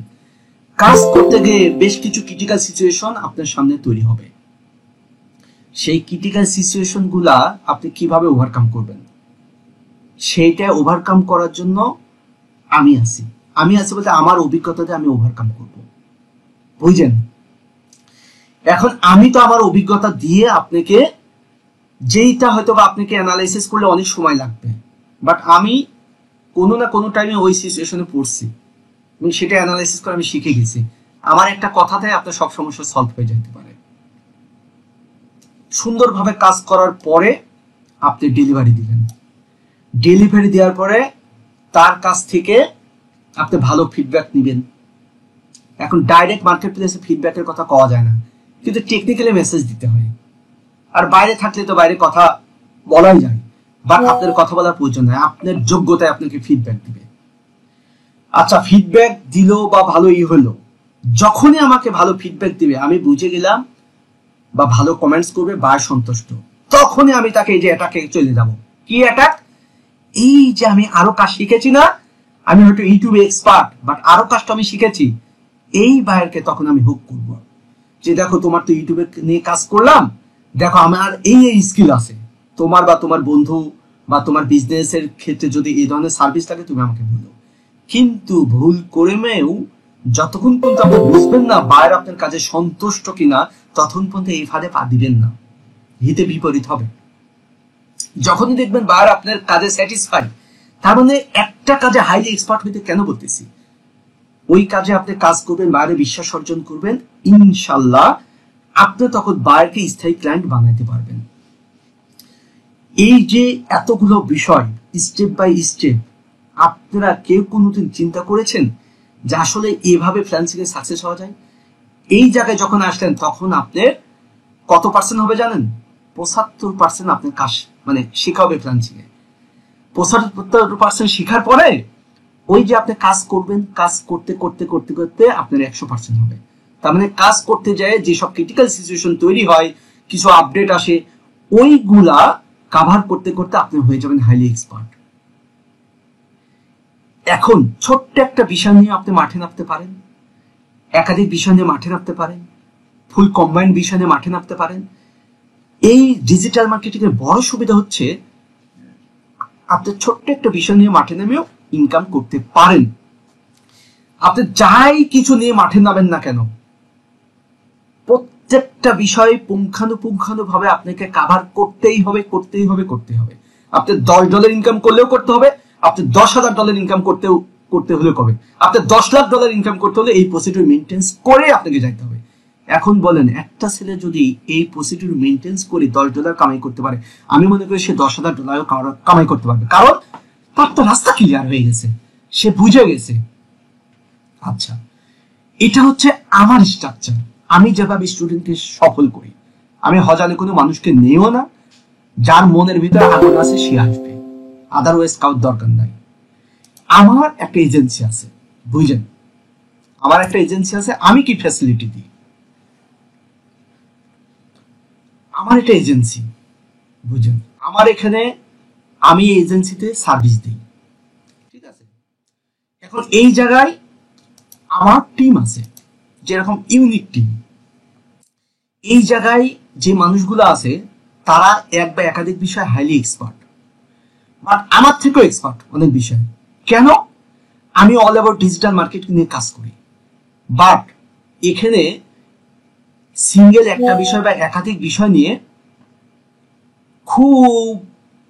কাজ করতে গিয়ে বেশ কিছু ক্রিটিক্যাল সিচুয়েশন আপনার সামনে তৈরি হবে, সেই ক্রিটিক্যাল সিচুয়েশন গুলা আপনি কিভাবে ওভারকাম করবেন সেইটা ওভারকাম করার জন্য আমি আছি বলতে আমার অভিজ্ঞতাতে আমি ওভারকাম করব, বুঝছেন। এখন আমি তো আমার অভিজ্ঞতা দিয়ে আপনাকে, যেইটা হয়তো বা আপনাকে অ্যানালাইসিস করলে অনেক সময় লাগবে, বাট আমি কোনো না কোনো টাইমে ওই সিচুয়েশনে পড়ছি এবং সেটা অ্যানালাইসিস করে আমি শিখে গেছি। আমার একটা কথাতে আপনার সব সমস্যা সলভ হয়ে যেতে পারে। সুন্দরভাবে কাজ করার পরে আপনি ডেলিভারি দিলেন, ডেলিভারি দেওয়ার পরে তার কাছ থেকে আপনি ভালো ফিডব্যাক নেবেন। এখন ডাইরেক্ট মার্কেট প্লেসে ফিডব্যাকের কথা কওয়া যায় না, কিন্তু টেকনিক্যালি মেসেজ দিতে হয়। আর বাইরে থাকলে তো বাইরে কথা বলাই যায়, বাট আপনার কথা বলার প্রয়োজন নাই, আপনার যোগ্যতায় আপনাকে ফিডব্যাক দিবে। আচ্ছা, ফিডব্যাক দিল বা ভালোই হলো, যখনই আমাকে ভালো ফিডব্যাক দিবে আমি বুঝে গেলাম বা ভালো কমেন্টস করবে বায়ার সন্তুষ্ট, তখনই আমি তাকে এই যে অ্যাটাকে চলে যাব। কি অ্যাটাক? এই যে আমি আরো কাজ শিখেছি না, আমি হয়তো ইউটিউবে এক্সপার্ট, বাট আরো কাজটা আমি শিখেছি, এই বায়ারকে তখন আমি হুক করব যে দেখো তোমার তো ইউটিউবে নিয়ে কাজ করলাম, দেখো আমার এই এই স্কিল আছে, তোমার বা তোমার বন্ধু বা তোমার বিজনেসের ক্ষেত্রে যদি এই ধরনের সার্ভিস লাগে তুমি আমাকে বলো। কিন্তু ভুল করে মেয়েও যতক্ষণ পর্যন্ত আপনি বুঝবেন না বায়ার আপনার কাজে সন্তুষ্ট কিনা, ততক্ষণ পর্যন্ত এই ফাঁদে পা দিবেন না, হিতে বিপরীত হবে। যখনই দেখবেন বায়ার আপনার কাজে স্যাটিসফাই, তার মানে একটা কাজে হাইলি এক্সপার্ট হইতে কেন বলতেছি, ওই কাজে আপনি কাজ করবেন, বায়ারে বিশ্বাস অর্জন করবেন, ইনশাল্লাহ আপনি তখন বায়ারকে স্থায়ী ক্লায়েন্ট বানাইতে পারবেন। এই যে এতগুলো বিষয় স্টেপ বাই স্টেপ, আপনারা কেউ কোনোদিন চিন্তা করেছেন যে আসলে এভাবে ফ্রিল্যান্সিং এ সাকসেস হওয়া যায়? এই জায়গায় যখন আসলেন তখন আপনার কত পার্সেন্ট হবে জানেন? 75% আপনার কাজ মানে শেখা হবে ফ্রিল্যান্সিং এ। 75% শেখার পরে ওই যে আপনি কাজ করবেন, কাজ করতে করতে করতে করতে আপনার 100% হবে। তার মানে কাজ করতে যায় যেসব ক্রিটিক্যাল সিচুয়েশন তৈরি হয়, কিছু আপডেট আসে, ওইগুলা কাভার করতে করতে আপনি হয়ে যাবেন হাইলি এক্সপার্ট। এখন ছোট্ট একটা বিষয় নিয়ে আপনি মাঠে নামতে পারেন, একাধিক বিষয় নিয়ে মাঠে নামতে পারেন, ফুল কম্বাইন্ড বিষয় নিয়ে মাঠে নামতে পারেন। এই ডিজিটাল মার্কেটিং এর বড় সুবিধা হচ্ছে আপনি ছোট্ট একটা বিষয় নিয়ে মাঠে নেমেও ইনকাম করতে পারেন। আপনি যাই কিছু নিয়ে মাঠে নামেন না কেন, প্রত্যেকটা বিষয় পুঙ্খানুপুঙ্খানু ভাবে আপনাকে কাভার করতেই হবে, করতেই হবে, করতে হবে। আপনি $10 ইনকাম করলেও করতে হবে, আপনি $10,000 ইনকাম করতে হলে কবে, আপনি $10,00,000 ইনকাম করতে হলে এই প্রসিডিউর মেনটেন্স করে আপনাকে যাইতে হবে। এখন বলেন একটা ছেলে যদি এই প্রসিডিউর মেনটেন্স করে $10 কামাই করতে পারে, আমি মনে করি সে $10,000 কামাই করতে পারবে, কারণ তার তো রাস্তা ক্লিয়ার হয়ে গেছে, সে বুঝে গেছে। আচ্ছা, এটা হচ্ছে আমার স্ট্রাকচার, আমি যেভাবে স্টুডেন্টকে সফল করি। আমি হজালে কোনো মানুষকে নেও না, যার মনের ভিতরে আগুন আছে সে আসবে, আদারওয়াইজ কাউর দরকার নাই। আমার একটা এজেন্সি আছে, বুঝলেন? আমার একটা এজেন্সি আছে, আমি কি ফ্যাসিলিটি দিই, আমার একটা এজেন্সি, বুঝলেন? আমার এখানে আমি এজেন্সিতে সার্ভিস দিই, ঠিক আছে? এখন এই জায়গায় আমার টিম আছে, যেরকম ইউনিক টিম। এই জায়গায় যে মানুষগুলো আছে তারা এক বা একাধিক বিষয় হাইলি এক্সপার্ট, বাট আমার থেকেও এক্সপার্ট অনেক বিষয়। কেন? আমি অল অ্যাবাউট ডিজিটাল মার্কেটিং নিয়ে কাজ করি, বাট এখানে সিঙ্গেল একটা বিষয় বা একাধিক বিষয় নিয়ে খুব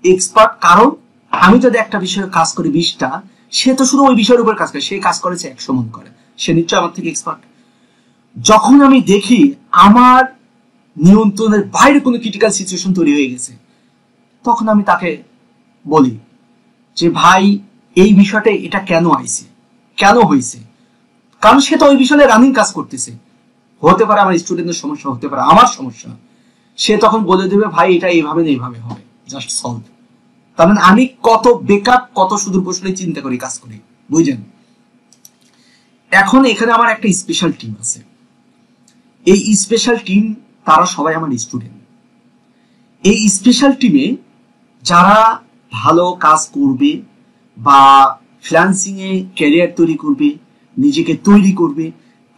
এক্সপার্ট। কারণ আমি যদি একটা বিষয়ে কাজ করি 20টা, সে তো শুধু ওই বিষয়ের উপর কাজ করে, সে কাজ করেছে 100 মন করে, সে নিশ্চয় আমার থেকে এক্সপার্ট। যখন আমি দেখি আমার নিয়ন্ত্রণের বাইরে কোনো ক্রিটিক্যাল সিচুয়েশন তৈরি হয়ে গেছে, তখন আমি তাকে বলি যে ভাই এই বিষয়টা এটা কেন আইছে, কেন হয়েছে, কারণ সে তো ওই বিষয়ে রানিং কাজ করতেছে। হতে পারে আমার স্টুডেন্টের সমস্যা, হতে পারে আমার সমস্যা, সে তখন বলে দেবে ভাই এটা এইভাবে না এইভাবে হবে, জাস্ট সলভ। তার মানে আমি কত বেকআপ, কত সুদূর প্রসারী চিন্তা করি, কাজ করি, বুঝলেন? এখন এখানে আমার একটা স্পেশাল টিম আছে। এই স্পেশাল টিম তারা সবাই আমার স্টুডেন্ট। এই স্পেশাল টিমে যারা ভালো কাজ করবে বা ফ্রিল্যান্সিং এ ক্যারিয়ার তৈরি করবে, নিজেকে তৈরি করবে,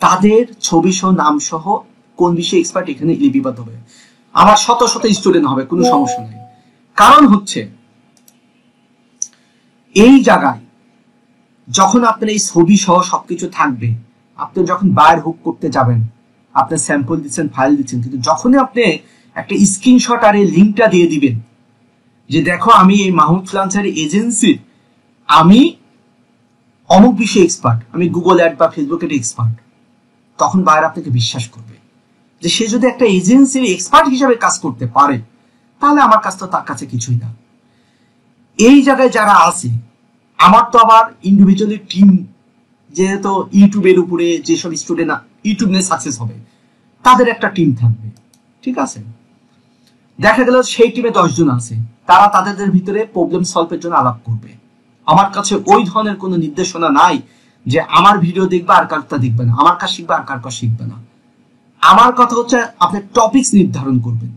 তাদের ছবি সহ নাম সহ কোন বিষয়ে এক্সপার্ট এখানে লিপিবদ্ধ হবে। আমার শত শত স্টুডেন্ট হবে, কোনো সমস্যা নেই। কারণ হচ্ছে এই জায়গায় যখন আপনার এই ছবি সহ সবকিছু থাকবে, আপনি যখন বায়ার হুক করতে যাবেন, আপনি স্যাম্পল দিচ্ছেন, ফাইল দিচ্ছেন, কিন্তু যখনই আপনি একটা স্ক্রিনশট আর এই লিঙ্কটা দিয়ে দিবেন যে দেখো আমি এই মাহমুদ ফ্রিল্যান্সার এজেন্সির আমি অমুক বিষয়ে এক্সপার্ট, আমি গুগল অ্যাড বা ফেসবুক এর এক্সপার্ট, তখন বায়ার আপনাকে বিশ্বাস করবে যে সে যদি একটা এজেন্সির এক্সপার্ট হিসাবে কাজ করতে পারে, তাহলে আমার কাছে তো তার কাছে কিছুই না। এই জায়গায় যারা আছে, আমার তো আবার ইন্ডিভিজুয়ালি টিম, যেহেতু ইউটিউবের উপরে যেসব স্টুডেন্ট ইউটিউব নিয়ে সাকসেস হবে তাদের একটা টিম থাকবে, ঠিক আছে। দেখা গেল সেই টিমে 10 জন আছে, তারা তাদের ভিতরে প্রবলেম সলভের জন্য আলাপ করবে। আমার কাছে ওই ধরনের কোনো নির্দেশনা নাই যে আমার ভিডিও দেখবে আর কারটা দেখবে না, আমার কাজ শিখবে আর কার কাজ শিখবে না। আমার কথা হচ্ছে আপনি টপিকস নির্ধারণ করবেন,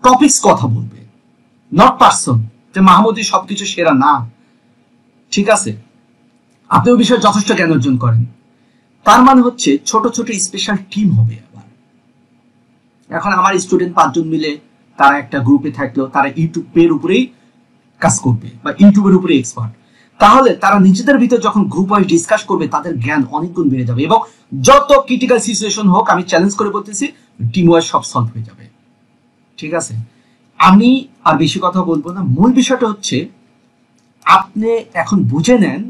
টপিকস কথা বলবে, নট পার্সন যে মাহমুদি সবকিছু সেরা না, ঠিক আছে। আপনি ওই বিষয়ে যথেষ্ট জ্ঞান অর্জন করেন, তার মানে হচ্ছে ছোট ছোট স্পেশাল টিম হবে। আবার এখন আমার স্টুডেন্ট 5 জন মিলে তারা একটা গ্রুপে থাকলো, তারা ইউটিউবের উপরেই কাজ করবে বা ইউটিউবের উপরে এক্সপার্ট, তাহলে তারা নিজেদের ভিতর যখন গ্রুপ ওয়াইজ ডিসকাস করবে তাদের জ্ঞান অনেক গুণ বেড়ে যাবে, এবং যত ক্রিটিক্যাল সিচুয়েশন হোক, আমি চ্যালেঞ্জ করে বলতেছি, টিম ওয়াইজ সব সলভ হয়ে যাবে, ঠিক আছে। আমি আর বেশি কথা বলবো না, মূল বিষয়টা হচ্ছে আপনি এখন বুঝে নেন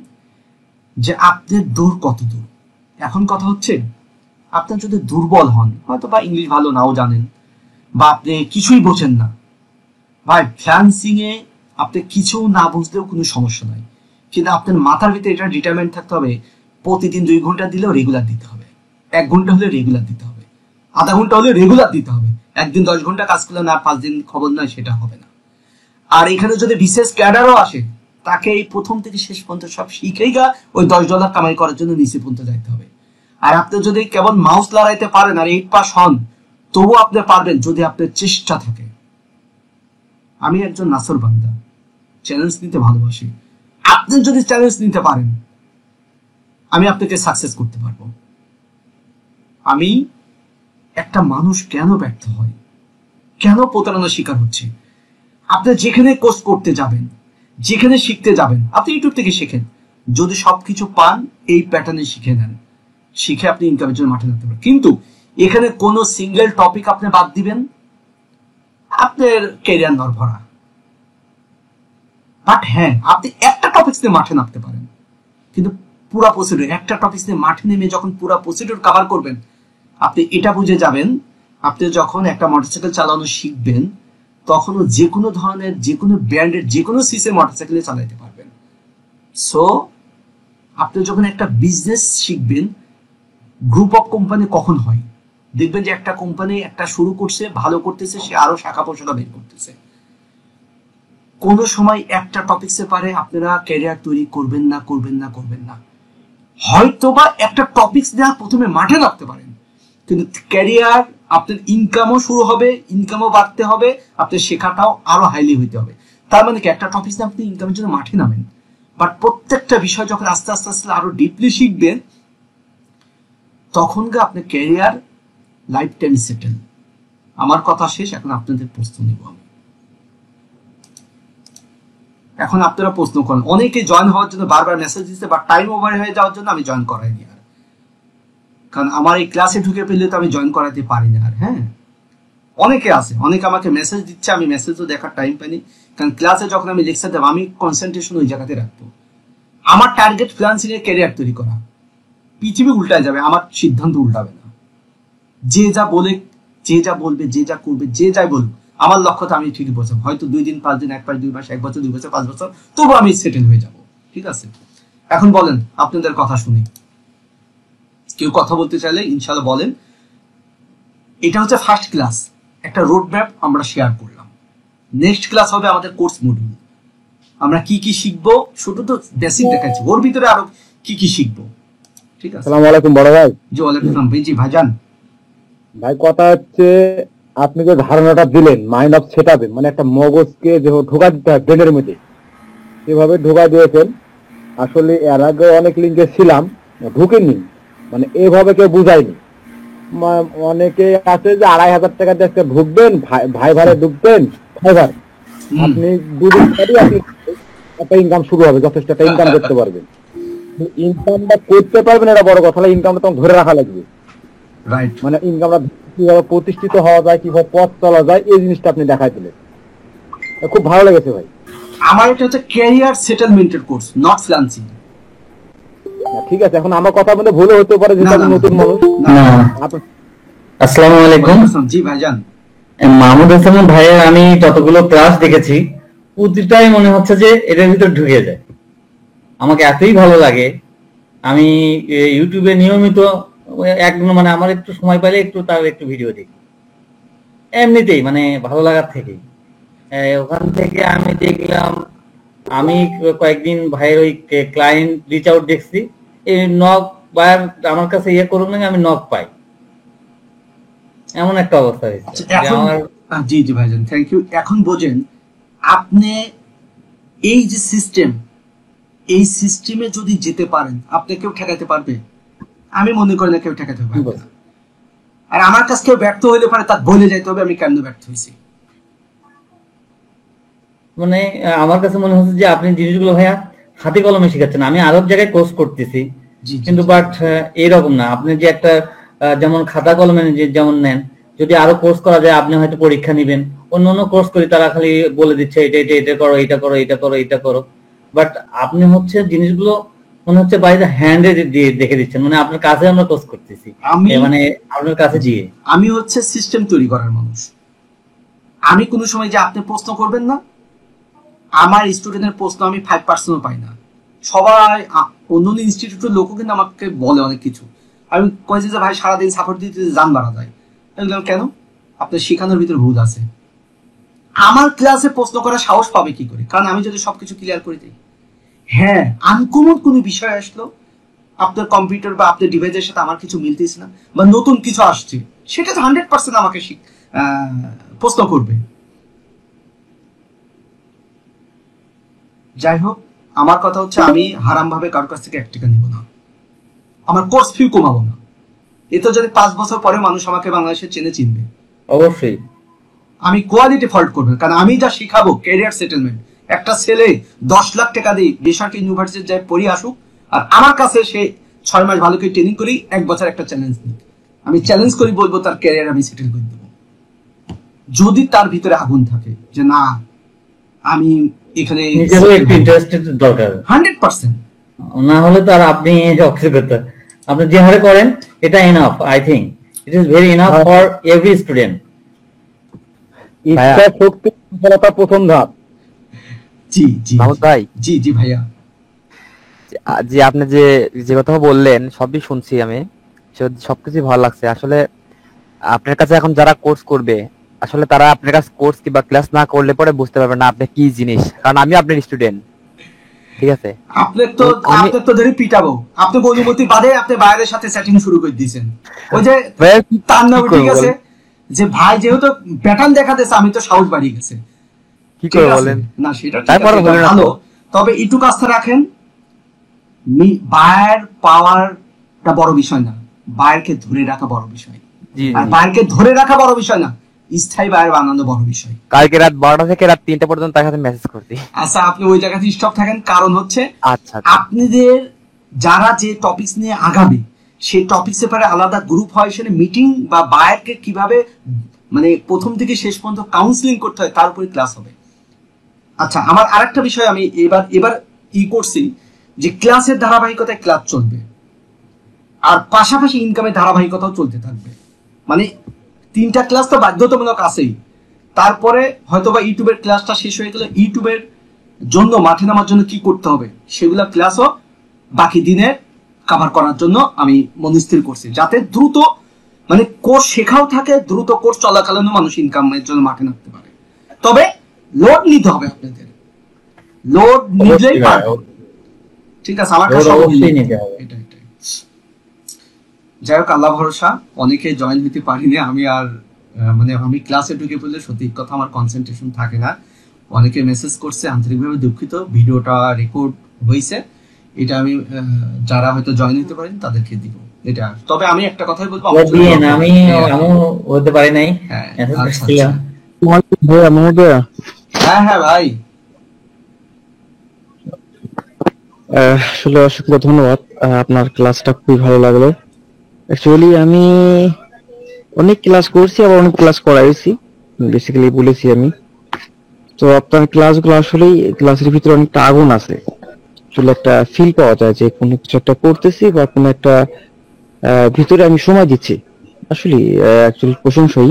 যে আপনার দূর কত দূর। এখন কথা হচ্ছে আপনার যদি দুর্বল হন, হয়তো বা ইংলিশ ভালো নাও জানেন বা আপনি কিছুই বোঝেন না, ভাই ফ্রিল্যান্সিং এ আপনি কিছু না বুঝলেও কোনো সমস্যা নাই, কিন্তু আপনার মাথার ভিতরে এটা ডিটারমেন্ট থাকতে হবে, প্রতিদিন 2 ঘন্টা দিলেও রেগুলার দিতে হবে, 1 ঘন্টা হলে রেগুলার দিতে হবে, আধা ঘন্টা হলে রেগুলার দিতে হবে। একদিন 10 ঘন্টা কাজ করলে না 5 দিন খবর নয়, সেটা হবে না। আর এখানে যদি বিশেষ ক্যাডারও আসে, তাকে এই প্রথম থেকে শেষ পর্যন্ত সব শিখেই ওই $10 কামাই করার জন্য নিচে পর্যন্ত যাইতে হবে। আর আপনি যদি কেবল মাউস লড়াইতে পারেন আর 8 পাস হন, তবু আপনি পারবেন যদি আপনার চেষ্টা থাকে। আমি একজন নাসর বান্দা, চ্যালেঞ্জ নিতে ভালোবাসি। আপনি যদি চ্যালেঞ্জ নিতে পারেন, আমি আপনাকে সাকসেস করতে পারবো। আমি একটা মানুষ কেন ব্যর্থ হয়, কেন প্রতারণার শিকার হচ্ছে, আপনি যেখানে কোর্স করতে যাবেন, যেখানে শিখতে যাবেন, আপনি ইউটিউব থেকে শেখেন, যদি সবকিছু পান এই প্যাটার্নে শিখে নেন, শিখে আপনি ইনকামের জন্য মাঠে নামতে পারেন। কিন্তু এখানে কোনো সিঙ্গেল টপিক আপনি বাদ দিবেন, আপনার ক্যারিয়ার নড়ভরা। বাট হ্যাঁ, আপনি একটা টপিকস নিয়ে মাঠে নামতে পারেন, কিন্তু পুরা প্রসিডিউর, একটা টপিকস নিয়ে মাঠে নেমে যখন পুরা প্রসিডিউর কভার করবেন, আপনি এটা বুঝে যাবেন, আপনি যখন একটা মোটরসাইকেল চালানো শিখবেন, তখনও যে কোনো ধরনের, যে কোনো ব্র্যান্ডের, যে কোনো সিসের মোটরসাইকেলে চালাতে পারবেন। সো আপনি যখন একটা বিজনেস শিখবেন, গ্রুপ অফ কোম্পানি কখন হয়, দেখবেন যে একটা কোম্পানি একটা শুরু করছে, ভালো করতেছে, সে আরো শাখা পোশাখা বের করতেছে। কোনো সময় একটা টপিকসে পারে আপনারা ক্যারিয়ার তৈরি করবেন না, করবেন না, করবেন না, হয়তোবা একটা টপিকস দেওয়া প্রথমে মাঠে রাখতে পারেন, কিন্তু ক্যারিয়ার আপনার ইনকামও শুরু হবে, ইনকামও বাড়তে হবে, আপনার শেখাটাও আরো হাইলি হইতে হবে। তার মানে কি, একটা টপিক নিয়ে আপনি ইনকামের জন্য মাঠে নামেন, বাট প্রত্যেকটা বিষয় যখন আস্তে আস্তে আস্তে আরো ডিপলি শিখবেন, তখন আপনি ক্যারিয়ার লাইফ টাইম সেটেল। আমার কথা শেষ, এখন আপনাদের প্রশ্ন নেব আমি। এখন আপনারা প্রশ্ন করেন, অনেকে জয়েন হওয়ার জন্য বারবার মেসেজ দিচ্ছে, বা টাইম ওভার হয়ে যাওয়ার জন্য আমি জয়েন করাইনি আর, কারণ আমার এই ক্লাসে ঢুকে পেলে তো আমি জয়েন করাতে পারি না আর। হ্যাঁ, অনেকে আছে, অনেকে আমাকে মেসেজ দিচ্ছে, আমি মেসেজও দেখার টাইম পাইনি, কারণ ক্লাসে যখন আমি লেকচার দেবো আমি কনসেন্ট্রেশন ওই জায়গাতে রাখবো। আমার টার্গেট ফ্রিল্যান্সিং এর ক্যারিয়ার তৈরি করা। পৃথিবী উল্টায় যাবে, আমার সিদ্ধান্ত উল্টাবে না। যে যা বলে, যে যা বলবে, যে যা করবে, যে যাই বলবে, আমার লক্ষ্যটা আমি ঠিকই বোঝাবো। হয়তো 2 দিন, 5 দিন, 1 মাস, 2 মাস, 1 বছর, 2 বছর, 5 বছর, তবু আমি সেটেল হয়ে যাব, ঠিক আছে। এখন বলেন, আপনাদের কথা শুনি, কেউ কথা বলতে চাইলে ইনশাআল্লাহ বলেন। এটা হচ্ছে ফার্স্ট ক্লাস, একটা রোড ম্যাপ আমরা শেয়ার করলাম। নেক্সট ক্লাস হবে আমাদের কোর্স মডিউল, আমরা কি কি শিখবো, শুধু তো বেসিক দেখাচ্ছি, ওর ভিতরে আরো কি কি শিখবো, ঠিক আছে। আসসালামু আলাইকুম বড় ভাই। জি ওয়ালাইকুম আসসালাম জি ভাইজান। ভাই কথা হচ্ছে, আপনি যে ধারণাটা দিলেন মাইন্ড অফ সেটআপে, মানে একটা মগজকে যে ঢোকা দিতে হয় ব্রেনের মধ্যে, সেভাবে ঢোকা দিয়েছেন। আসলে এর আগে অনেক লিঙ্কে ছিলাম, ঢুকেনি, মানে এভাবে কেউ বুঝায়নি। অনেকে আছে যে 2500 টাকা দিয়ে আজকে ঢুকবেন, ভাই ভাড়ে ঢুকবেন, ফাইবার আপনি 2 দিন পরে আপনি একটা ইনকাম শুরু হবে, যথেষ্ট একটা ইনকাম করতে পারবেন। ইনকামটা করতে পারবেন এটা বড় কথা, ইনকামটা তখন ধরে রাখা লাগবে। রাইট, মানে ইনকামটা কিভাবে প্রতিষ্ঠিত হওয়া যায়, কিভাবে পথ চলা যায়, এই জিনিসটা আপনি দেখাই দিলেন, খুব ভালো লেগেছে ভাই। আমার এটা হচ্ছে ক্যারিয়ার সেটেলমেন্টের কোর্স, নট ফ্রিল্যান্সিং। ঠিক আছে, এখন আমার কথা মধ্যে ভুল হতে পারে, যেটা আমি নতুন মানুষ। আসসালামু আলাইকুম। জি ভাইজান। মাহমুদ হাসান ভাইয়ের আমি যতগুলো ক্লাস দেখেছি প্রতিটাই মনে হচ্ছে যে এটার ভিতর ঢুকে যায়। আমাকে এতই ভালো লাগে, আমি ইউটিউবে নিয়মিত মানে আমার একটু সময় পেলে একটু তার একটু ভিডিও দেখি, এমনিতেই মানে ভালো লাগার থেকেই। ওখান থেকে আমি দেখলাম, আমি কয়েকদিন ভাইয়ের ওই ক্লায়েন্ট রিচ আউট দেখছি, এই নক ভাইয়ের আমার কাছে ইয়ে করুন না, আমি নক পাই, এমন একটা অবস্থা হয়েছে আচ্ছা, যে এখন আমার। জি জি ভাইজান, থ্যাংক ইউ। এখন বোঝেন আপনি এই যে সিস্টেম, এই সিস্টেমে যদি যেতে পারেন আপনি কেউ ঠেকাতে পারবে? আমি মনে করি না কেউ ঠেকাতে পারবে না। আর আমার কাছে কেউ ব্যর্থ হইলে পারে তার বলে যাইতে হবে আমি কেন ব্যর্থ হয়েছি। মানে আমার কাছে মনে হচ্ছে যে আপনি জিনিসগুলো ভাইয়া হাতে কলমে শেখাচ্ছেন। আমি আরব জায়গায় কোর্স করতেছি, জি, জি, কিন্তু জি। বাট এরকম না। আপনি যে একটা যেমন খাতা কলমে যেমন নেন, যদি আরো কোর্স করা যায়, আপনি হয়তো পরীক্ষা নিবেন। অন্য কোর্স করি তারা খালি বলে দিচ্ছে এটা এটা এটা করো, এটা করো, এটা করো, এটা করো। বাট আপনি হচ্ছে জিনিসগুলো মনে হচ্ছে বাইরে হ্যান্ডে দিয়ে দেখে দিচ্ছেন, মানে আপনার কাছে আমরা কোর্স করতেছি, মানে আপনার কাছে দিয়ে। আমি হচ্ছে সিস্টেম তৈরি করার মানুষ। আমি কোনো সময় যে আপনি প্রশ্ন করবেন না, আমার স্টুডেন্টের প্রশ্ন আমি 5% পাই না। সবাই অন্য ইনস্টিটিউটের লোকও কিন্তু আমাকে বলে অনেক কিছু। আমি কয়েছি যে ভাই সারাদিন সাপোর্ট দিতে জান বাড়া যায়। কেন? আপনার শেখানোর ভিতরে ভুল আছে। আমার ক্লাসে প্রশ্ন করার সাহস পাবে কি করে? কারণ আমি যদি সবকিছু ক্লিয়ার করে দিই। হ্যাঁ, আনকমন কোনো বিষয় আসলো, আপনার কম্পিউটার বা আপনার ডিভাইসের সাথে আমার কিছু মিলতেছে না, বা নতুন কিছু আসছে, সেটা 100% আমাকে প্রশ্ন করবে। যাই হোক, আমার কথা হচ্ছে আমি হারাম ভাবে কারোর কাছ থেকে 1 টাকা নিব না, আমার কোর্স ফি কমাবো না। এতে যদি 5 বছর পরে মানুষ আমাকে বাংলাদেশে চিনবে। অবশ্যই আমি কোয়ালিটি ফল্ট করবো, কারণ আমি যা শিখাবো ক্যারিয়ার সেটেলমেন্ট। একটা ছেলে 10 লাখ টাকা দিয়ে বেসরকারি ইউনিভার্সিটি যায় পড়ি আসুক, আর আমার কাছে সে 6 মাস ভালো করে ট্রেনিং করি, 1 বছর একটা চ্যালেঞ্জ নিই। আমি চ্যালেঞ্জ করি, বলবো তার ক্যারিয়ার আমি সেটেল করে দেবো, যদি তার ভিতরে আগুন থাকে যে না আমি এখানে নিজেরও একটু ইন্টারেস্টেড দরকার 100%। না হলে তো আর আপনি অফিস করতে, আপনি যে হারে করেন এটা enough. I think it is very enough for every student. ইচ্ছা শক্তি সফলতা প্রথম ধাপ। জি জি মাহমুদ ভাই, জি জি ভাইয়া, যে আপনি যে যে কথা বললেন সবই শুনছি আমি, সবকিছু ভালো লাগছে। আসলে আপনার কাছে এখন যারা কোর্স করবে, আসলে তারা আপনার কাছে কোর্স কিংবা ক্লাস না করলে পরে বুঝতে পারবে না আপনি কি জিনিস, কারণ আমি আপনার স্টুডেন্ট, ঠিক আছে? আপনার তো ধরে পিটাবো, আপনি অনুমতি বাদে আপনি বাইরের সাথে সেটিং শুরু করে দিয়েছেন। ওই যে তার নাম ঠিক আছে যে ভাই যেহেতু প্যাটার্ন দেখাতেছে, আমি তো সাহস বাড়িয়ে গেছে। কি করে বলেন না সেটা তারপর ভালো, তবে একটু আস্থা রাখেন, বায়ার পাওয়ারটা বড় বিষয় না, বায়ারকে ধরে রাখা বড় বিষয়। আর বায়ারকে ধরে রাখা বড় বিষয় না, স্থায়ী বায়ার বানানো বড় বিষয়। কালকে রাত 12টা থেকে রাত 3টা পর্যন্ত তার সাথে মেসেজ করছি। আচ্ছা, আপনি ওই জায়গাতে স্টপ থাকেন, কারণ হচ্ছে আচ্ছা আপনাদের যারা যে টপিকস নিয়ে আগাবে সেই টপিকস এর পরে আলাদা গ্রুপ হয়, সেখানে মিটিং বা বায়ারকে কিভাবে মানে প্রথম থেকে শেষ পর্যন্ত কাউন্সিলিং করতে হয় তার উপরে ক্লাস হবে। আচ্ছা, আমার আরেকটা বিষয় আমি এবার করছি যে ক্লাসের ধারাবাহিকতায় ক্লাস চলবে, আর পাশাপাশি ইনকামের ধারাবাহিকতাও চলতে থাকবে। মানে 3টা ক্লাস তো বাধ্যতামূলক আছেই, তারপরে হয়তোবা ইউটিউবের ক্লাসটা শেষ হয়ে গেলে ইউটিউবের জন্য মাঠে নামার জন্য কি করতে হবে সেগুলা ক্লাসও বাকি দিনের কভার করার জন্য আমি মনস্থির করছি, যাতে দ্রুত মানে কোর্স শেখাও থাকে, দ্রুত কোর্স চলাকালীন মানুষ ইনকামের জন্য মাঠে নামতে পারে। তবে লোড নিতে হবে আপনাদের, লোড নিলেই পারবে। ঠিক আছে, আমার কাছে যাই হোক, আল্লাহ ভরসা। অনেকে জয়েন হতে পারিনি আমি, আর মানে আমি ক্লাসে ঢুকে পড়লে সত্যি কথা আমার কনসেন্ট্রেশন থাকে না। অনেকে মেসেজ করছে, আন্তরিকভাবে দুঃখিত। ভিডিওটা রেকর্ড হয়েছে, এটা আমি যারা হয়তো জয়েন হতে পারেন তাদেরকে দিব এটা। তবে আমি একটা কথাই বলবো, আমি হতে পারি নাই। হ্যাঁ হ্যাঁ ভাই, আসলে অসংখ্য ধন্যবাদ, আপনার ক্লাসটা খুবই ভালো লাগলো। অ্যাকচুয়ালি আমি অনেক ক্লাস করছি, আবার অনেক ক্লাস করাইছি, বেসিক্যালি বলেছি আমি। তো আপনার ক্লাসগুলো আসলেই ক্লাসের ভিতরে অনেকটা আগুন আছে, আসলে একটা ফিল পাওয়া যায় যে কোনো কিছু একটা করতেছি বা কোনো একটা ভিতরে আমি সময় দিচ্ছি। আসলে অ্যাকচুয়ালি প্রশংসই,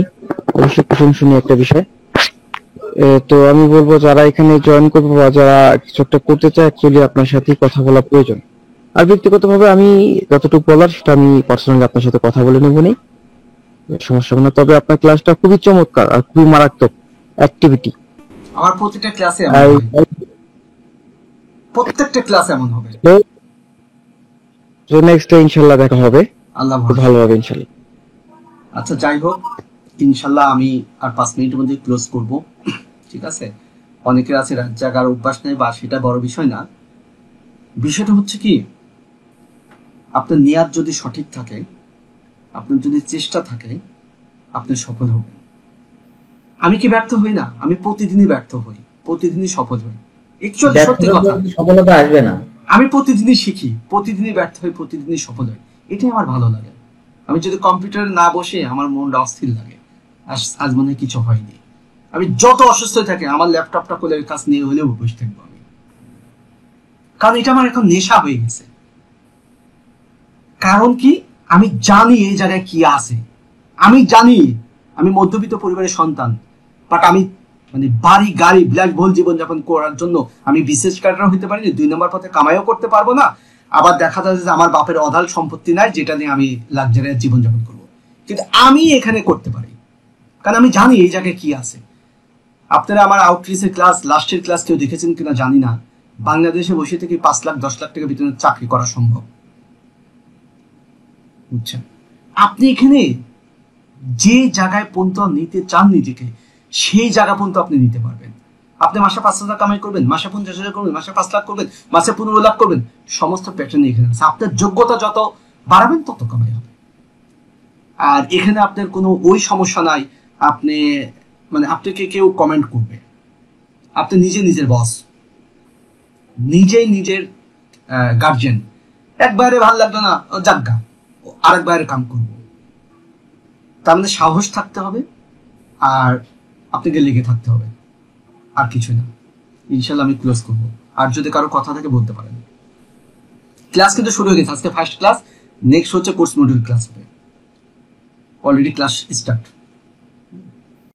অবশ্যই প্রশংসনীয় একটা বিষয়। তো আমি বলবো যারা এখানে জয়েন করবে বা যারা কিছু একটা করতে চায়, অ্যাকচুয়ালি আপনার সাথেই কথা বলা প্রয়োজন। আর ব্যক্তিগতভাবে আমি যতটুকু বলার সেটা আমি পার্সোনালি আপনার সাথে কথা বলে নেব নি, সমস্যা হবে না। তবে আপনার ক্লাসটা খুবই চমৎকার আর খুবই মারাত্মক অ্যাক্টিভিটি। আমার প্রতিটা ক্লাসে এমন হয়, প্রত্যেকটা ক্লাস এমন হবে। তো নেক্সট ইনশাআল্লাহ দেখা হবে, আল্লাহ খুব ভরসা। ভালো হবে ইনশাআল্লাহ। আচ্ছা যাই হোক, ইনশাল্লাহ আমি আর 5 মিনিটের মধ্যে ক্লোজ করব, ঠিক আছে? অনেকের আছে রাত জাগার অভ্যাস নেই, বা সেটা বড় বিষয় না। বিষয়টা হচ্ছে কি, আপনার নিয়াত যদি সঠিক থাকে, আপনার যদি চেষ্টা থাকে, আপনি সফল হবেন। আমি কি ব্যর্থ হই না? আমি প্রতিদিনই ব্যর্থ হই, প্রতিদিনই সফল হই। একচুয়ালি সত্যি কথা, সফলতা আসবে না। আমি প্রতিদিনই শিখি, প্রতিদিনই ব্যর্থ হই, প্রতিদিনই সফল হই। এটাই আমার ভালো লাগে। আমি যদি কম্পিউটারে না বসে আমার মনটা অস্থির লাগে, আজ মনে হয় কিছু হয়নি। আমি যত অসুস্থ থাকি আমার ল্যাপটপটা খুলে কাজ নিয়ে হলেও বসে থাকবো আমি, কারণ এটা আমার এখন নেশা হয়ে গেছে। কারণ কি, আমি জানি এই জায়গায় কি আছে, আমি জানি আমি মধ্যবিত্ত পরিবারের সন্তান, বাট আমি মানে বাড়ি গাড়ি বিলাসবহুল জীবনযাপন করার জন্য আমি বিশেষ ক্যাডার হইতে পারিনি, 2 নম্বর পথে কামাইও করতে পারবো না। আবার দেখা যাচ্ছে যে আমার বাপের অঢাল সম্পত্তি নাই যেটা নিয়ে আমি লাক্সারিয়াস জীবনযাপন করবো, কিন্তু আমি এখানে করতে পারি কারণ আমি জানি এই জায়গায় কি আছে। আপনারা আমার আউটরিচের ক্লাস, লাস্টের ক্লাস কেউ দেখেছেন কিনা জানি না, বাংলাদেশে বসে থেকে 5 লাখ 10 লাখ টাকা বেতনের চাকরি করা সম্ভব, বুঝছেন? আপনি এখানে যে জায়গায় পর্যন্ত নিতে চান নিজেকে, সেই জায়গা পর্যন্ত আপনি নিতে পারবেন। আপনি মাসে 5,000 কামাই করবেন, মাসে 50,000 করবেন, মাসে 5 লাখ করবেন, মাসে 15 লাখ করবেন, সমস্ত প্যাটার্ন এখানে আছে। আপনার যোগ্যতা যত বাড়াবেন তত কামাই হবে। আর এখানে আপনার কোনো ওই সমস্যা নাই, আপনি মানে আপনাকে কেউ কমেন্ট করবে, আপনি নিজে নিজের বস, নিজেই নিজের গার্জিয়ান। একবারে ভালো লাগলো না, যাজ্ঞা আরেকবারে কাম করবো। তার মানে সাহস থাকতে হবে আর আপনাকে লেগে থাকতে হবে, আর কিছু না। ইনশাল্লাহ আমি ক্লোজ করবো, আর যদি কারো কথা থাকে বলতে পারেন। ক্লাস কিন্তু শুরু হয়ে গেছে, আজকে ফার্স্ট ক্লাস, নেক্সট হচ্ছে কোর্স মডিউল ক্লাস হবে, অলরেডি ক্লাস স্টার্ট।